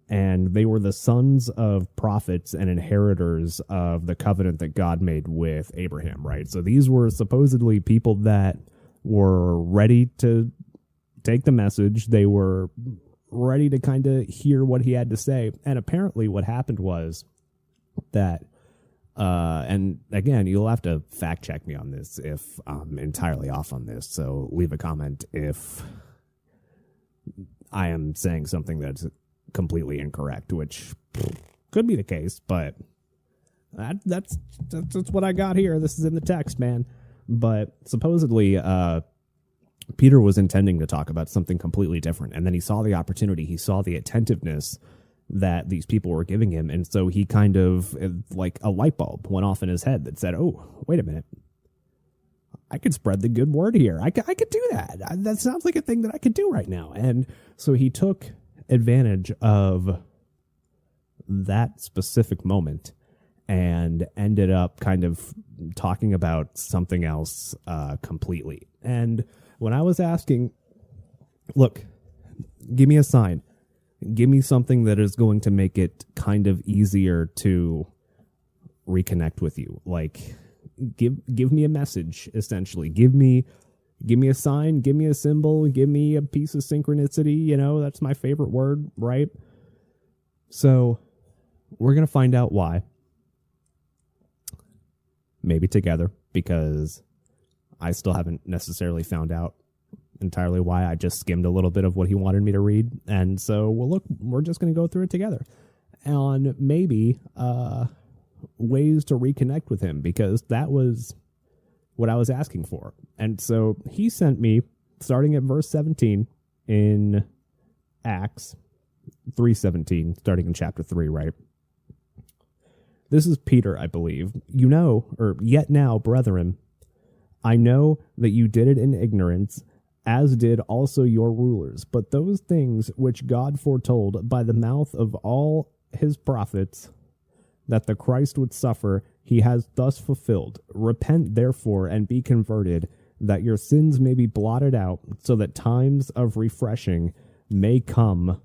and they were the sons of prophets and inheritors of the covenant that God made with Abraham, right? So these were supposedly people that were ready to take the message. They were ready to kind of hear what he had to say. And apparently what happened was that, and again, you'll have to fact check me on this if I'm entirely off on this. So leave a comment if I am saying something that's completely incorrect, which could be the case, but that's what I got here. This is in the text, man. But supposedly, Peter was intending to talk about something completely different, and then he saw the opportunity. He saw the attentiveness that these people were giving him, and so he kind of, like a light bulb went off in his head that said, oh, wait a minute. I could spread the good word here. I could do that. That sounds like a thing that I could do right now. And so he took advantage of that specific moment and ended up kind of talking about something else completely. And when I was asking, look, give me a sign. Give me something that is going to make it kind of easier to reconnect with you. Like, give me a message, essentially. Give me a sign, give me a symbol, give me a piece of synchronicity. You know, that's my favorite word, right? So we're going to find out why. Maybe together, because I still haven't necessarily found out entirely why. I just skimmed a little bit of what he wanted me to read. And so, well, look, we're just going to go through it together. And maybe ways to reconnect with him, because that was what I was asking for. And so he sent me, starting at verse 17 in Acts 3:17, starting in chapter 3, right? This is Peter, I believe. Yet now, brethren, I know that you did it in ignorance, as did also your rulers. But those things which God foretold by the mouth of all his prophets, that the Christ would suffer, he has thus fulfilled. Repent, therefore, and be converted, that your sins may be blotted out, so that times of refreshing may come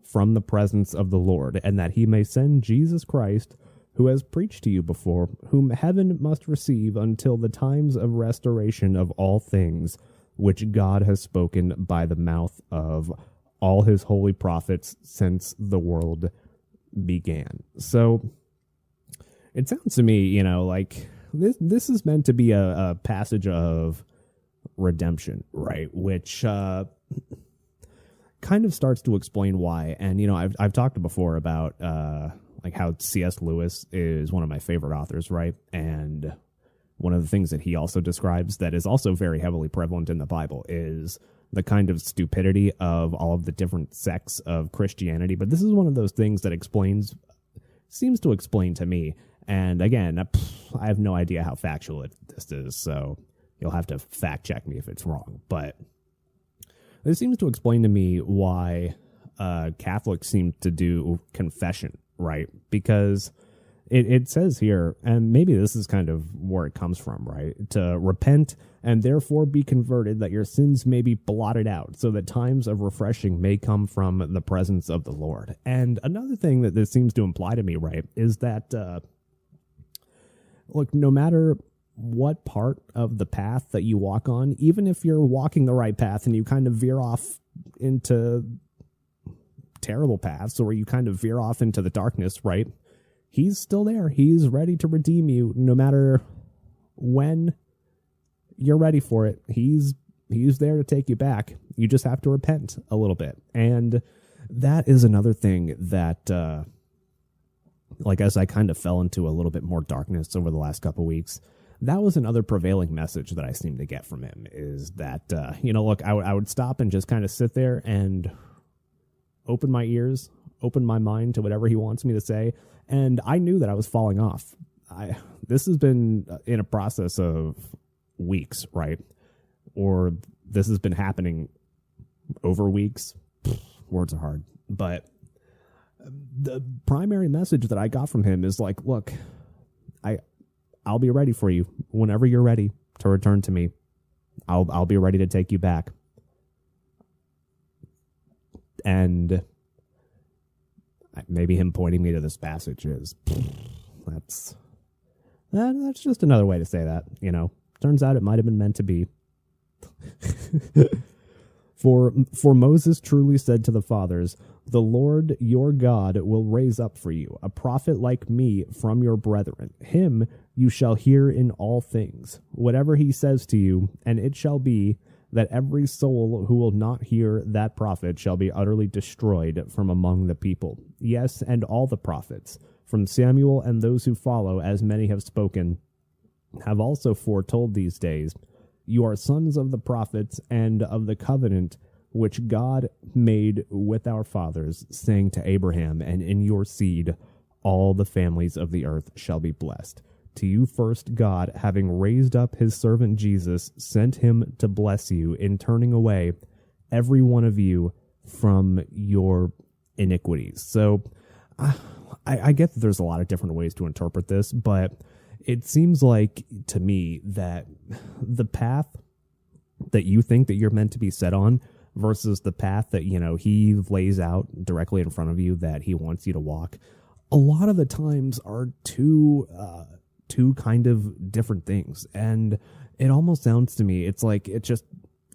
from the presence of the Lord, and that he may send Jesus Christ, who has preached to you before, whom heaven must receive until the times of restoration of all things, which God has spoken by the mouth of all his holy prophets since the world began. So it sounds to me, like this is meant to be a passage of redemption, right? Which kind of starts to explain why. And, I've talked before about like how C.S. Lewis is one of my favorite authors, right? And one of the things that he also describes that is also very heavily prevalent in the Bible is the kind of stupidity of all of the different sects of Christianity. But this is one of those things that seems to explain to me. And again, I have no idea how factual this is, so you'll have to fact check me if it's wrong. But this seems to explain to me why Catholics seem to do confession, right? Because it says here, and maybe this is kind of where it comes from, right? To repent and therefore be converted, that your sins may be blotted out, so that times of refreshing may come from the presence of the Lord. And another thing that this seems to imply to me, right, is that, look, no matter what part of the path that you walk on, even if you're walking the right path and you kind of veer off into terrible paths, or you kind of veer off into the darkness, right? He's still there. He's ready to redeem you no matter when you're ready for it. He's there to take you back. You just have to repent a little bit. And that is another thing that, like, as I kind of fell into a little bit more darkness over the last couple weeks, that was another prevailing message that I seemed to get from him, is that, look, I would stop and just kind of sit there and open my ears, open my mind to whatever he wants me to say. And I knew that I was falling off. this has been in a process of weeks, right? Or this has been happening over weeks. Words are hard. But the primary message that I got from him is like, look, I'll be ready for you whenever you're ready to return to me. I'll be ready to take you back. And maybe him pointing me to this passage is that's just another way to say that, you know. Turns out it might have been meant to be. For Moses truly said to the fathers, the Lord your God will raise up for you a prophet like me from your brethren. Him you shall hear in all things, whatever he says to you, and it shall be that every soul who will not hear that prophet shall be utterly destroyed from among the people. Yes, and all the prophets, from Samuel and those who follow, as many have spoken, have also foretold these days. You are sons of the prophets and of the covenant which God made with our fathers, saying to Abraham, and in your seed all the families of the earth shall be blessed. To you first God, having raised up his servant Jesus, sent him to bless you in turning away every one of you from your iniquities. So I get that there's a lot of different ways to interpret this, but it seems like to me that the path that you think that you're meant to be set on versus the path that, you know, he lays out directly in front of you that he wants you to walk, a lot of the times are two kind of different things. And it almost sounds to me, it's like, it's just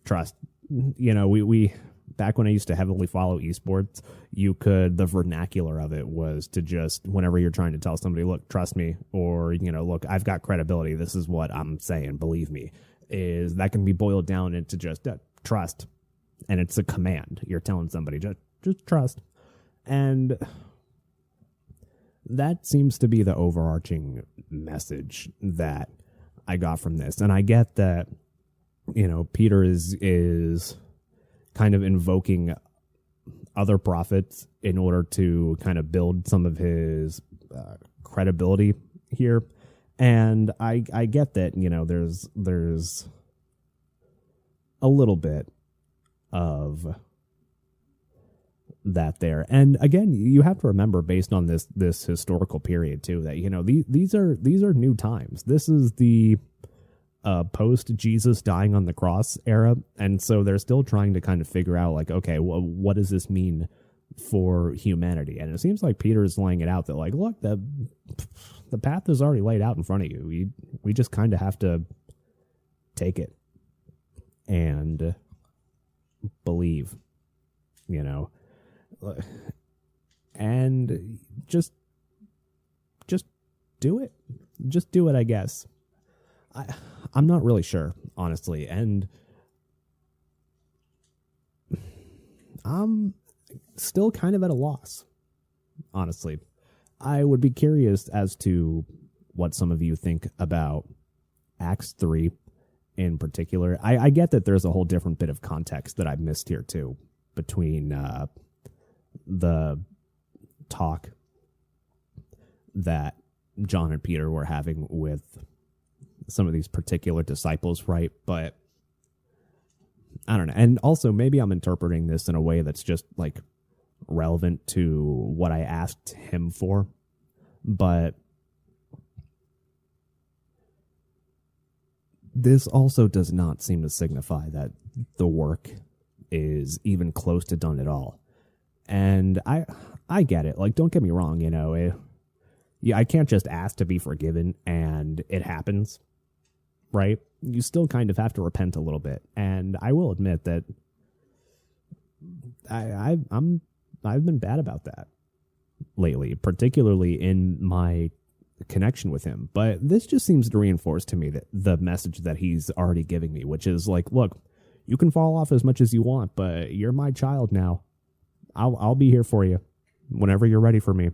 trust. You know, we back when I used to heavily follow esports, the vernacular of it was to just, whenever you're trying to tell somebody, look, trust me, or, you know, look, I've got credibility, this is what I'm saying, believe me, is that can be boiled down into just trust. And it's a command. You're telling somebody, just trust. And that seems to be the overarching message that I got from this. And I get that, you know, Peter is kind of invoking other prophets in order to kind of build some of his credibility here. And I get that, you know, there's a little bit of that there. And again, you have to remember, based on this historical period too, that, you know, these are new times. This is the post Jesus dying on the cross era, and so they're still trying to kind of figure out, like, okay, well, what does this mean for humanity? And it seems like Peter's laying it out that, like, look, the path is already laid out in front of you. We just kind of have to take it and believe, you know, and just do it. Just do it, I guess. I'm not really sure, honestly, and I'm still kind of at a loss, honestly. I would be curious as to what some of you think about Acts 3 in particular. I get that there's a whole different bit of context that I've missed here, too, between the talk that John and Peter were having with some of these particular disciples, right? But I don't know. And also, maybe I'm interpreting this in a way that's just, like, relevant to what I asked him for. But this also does not seem to signify that the work is even close to done at all. And I get it. Like, don't get me wrong, you know, I can't just ask to be forgiven and it happens, right? You still kind of have to repent a little bit. And I will admit that I've been bad about that lately, particularly in my connection with him. But this just seems to reinforce to me that the message that he's already giving me, which is like, look, you can fall off as much as you want, but you're my child now. I'll be here for you whenever you're ready for me.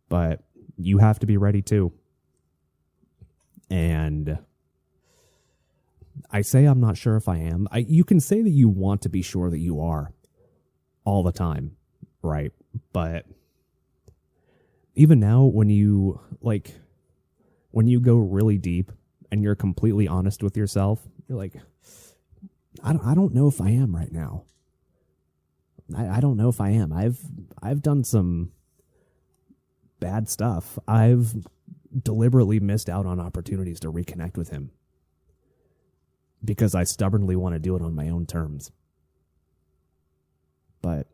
But you have to be ready too. And I say I'm not sure if I am. You can say that you want to be sure that you are all the time, right? But even now, when you, like, when you go really deep and you're completely honest with yourself, you're like, I don't know if I am right now. I don't know if I am. I've done some bad stuff. I've deliberately missed out on opportunities to reconnect with him because I stubbornly want to do it on my own terms. But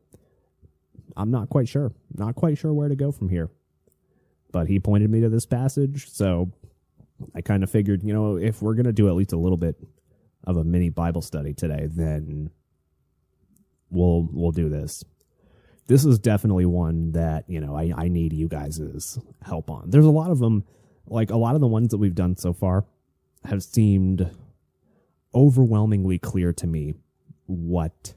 I'm not quite sure. Not quite sure where to go from here. But he pointed me to this passage, so I kind of figured, if we're going to do at least a little bit of a mini Bible study today, then we'll do this. This is definitely one that, I need you guys' help on. There's a lot of them, like a lot of the ones that we've done so far have seemed overwhelmingly clear to me what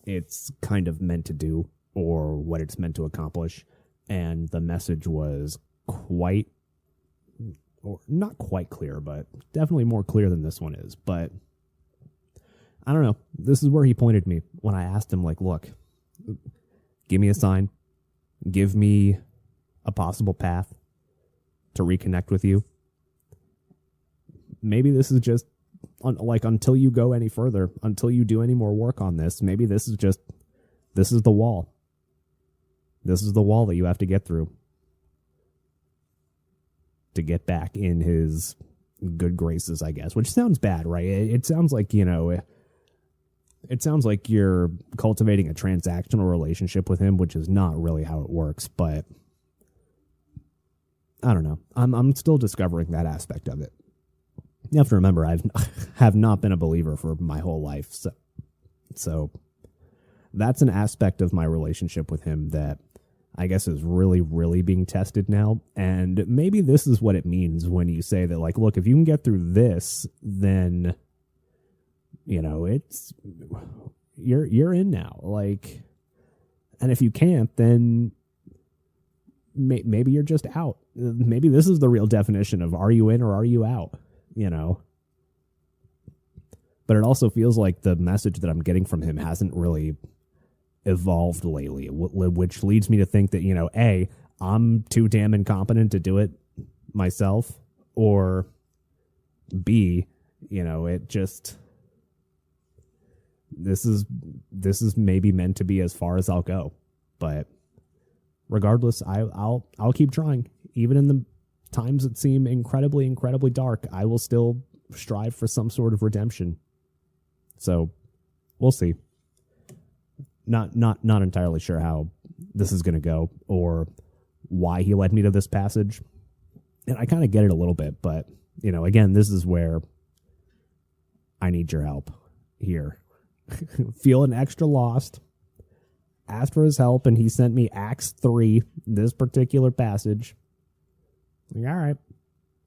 it's kind of meant to do or what it's meant to accomplish. And the message was not quite clear, but definitely more clear than this one is. But I don't know. This is where he pointed me when I asked him, like, look, give me a sign. Give me a possible path to reconnect with you. Maybe this is just until you go any further, until you do any more work on this, maybe this is the wall. This is the wall that you have to get through to get back in his good graces, I guess, which sounds bad, right? It sounds like, it sounds like you're cultivating a transactional relationship with him, which is not really how it works, but I don't know. I'm still discovering that aspect of it. You have to remember, have not been a believer for my whole life, so that's an aspect of my relationship with him that I guess is really, really being tested now. And maybe this is what it means when you say that, like, look, if you can get through this, then, it's, you're in now. Like, and if you can't, then maybe you're just out. Maybe this is the real definition of are you in or are you out, But it also feels like the message that I'm getting from him hasn't really evolved lately, which leads me to think that, A, I'm too damn incompetent to do it myself, or B, it just, this is maybe meant to be as far as I'll go. But regardless, I'll keep trying. Even in the times that seem incredibly, incredibly dark, I will still strive for some sort of redemption. So we'll see. Not entirely sure how this is going to go or why he led me to this passage. And I kind of get it a little bit, but, again, this is where I need your help here. Feeling extra lost. Asked for his help, and he sent me Acts 3, this particular passage. Like, all right.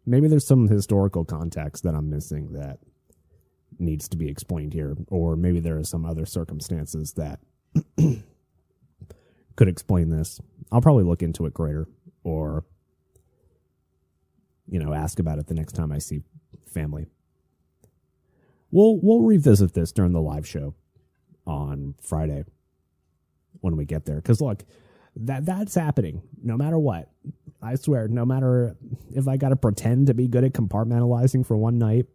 Maybe there's some historical context that I'm missing that needs to be explained here, or maybe there are some other circumstances that could explain this. I'll probably look into it greater or, ask about it the next time I see family. We'll revisit this during the live show on Friday when we get there. Because, look, that's happening no matter what. I swear, no matter if I got to pretend to be good at compartmentalizing for one night,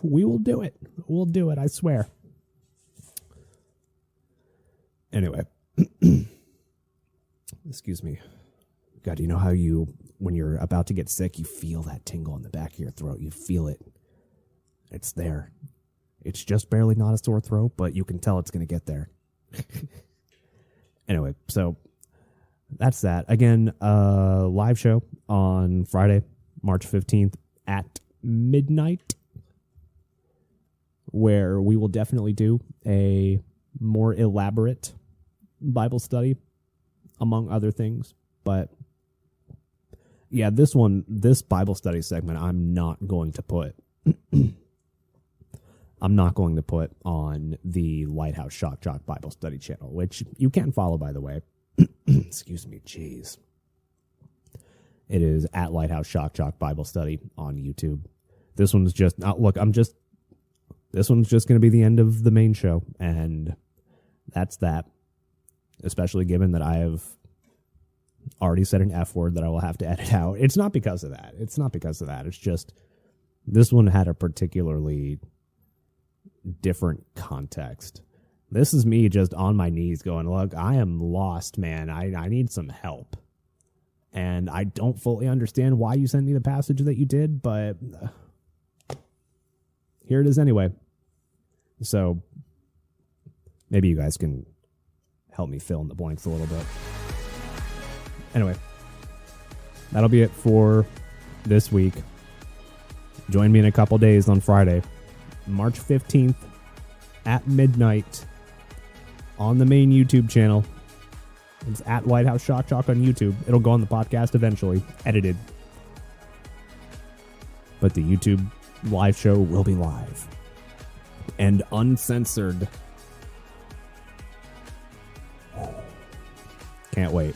we will do it. We'll do it, I swear. Anyway, excuse me. God, you know how when you're about to get sick, you feel that tingle in the back of your throat. You feel it. It's there. It's just barely not a sore throat, but you can tell it's going to get there. Anyway, so that's that. Again, live show on Friday, March 15th at midnight, where we will definitely do a more elaborate Bible study, among other things. But yeah, this Bible study segment, I'm not going to put on the Lighthouse Shock Jock Bible Study channel, which you can follow, by the way. Excuse me, jeez. It is at Lighthouse Shock Jock Bible Study on YouTube. This one's just this one's just going to be the end of the main show, and that's that. Especially given that I have already said an F word that I will have to edit out. It's not because of that. It's not because of that. It's just this one had a particularly different context. This is me just on my knees going, look, I am lost, man. I need some help. And I don't fully understand why you sent me the passage that you did, but here it is anyway. So maybe you guys can help me fill in the blanks a little bit. Anyway, that'll be it for this week. Join me in a couple days on Friday, March 15th at midnight on the main YouTube channel. It's at Lighthouse Jock on YouTube. It'll go on the podcast eventually, edited. But the YouTube live show will be live and uncensored. Can't wait.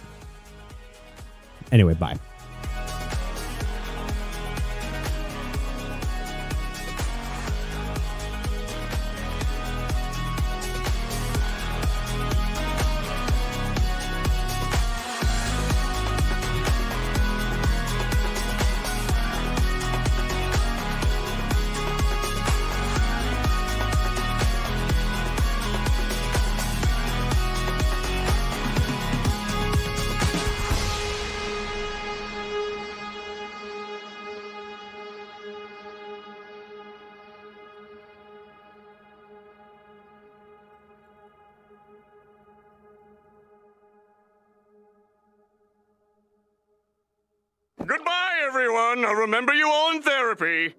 Anyway, bye. Goodbye, everyone. I'll remember you all in therapy.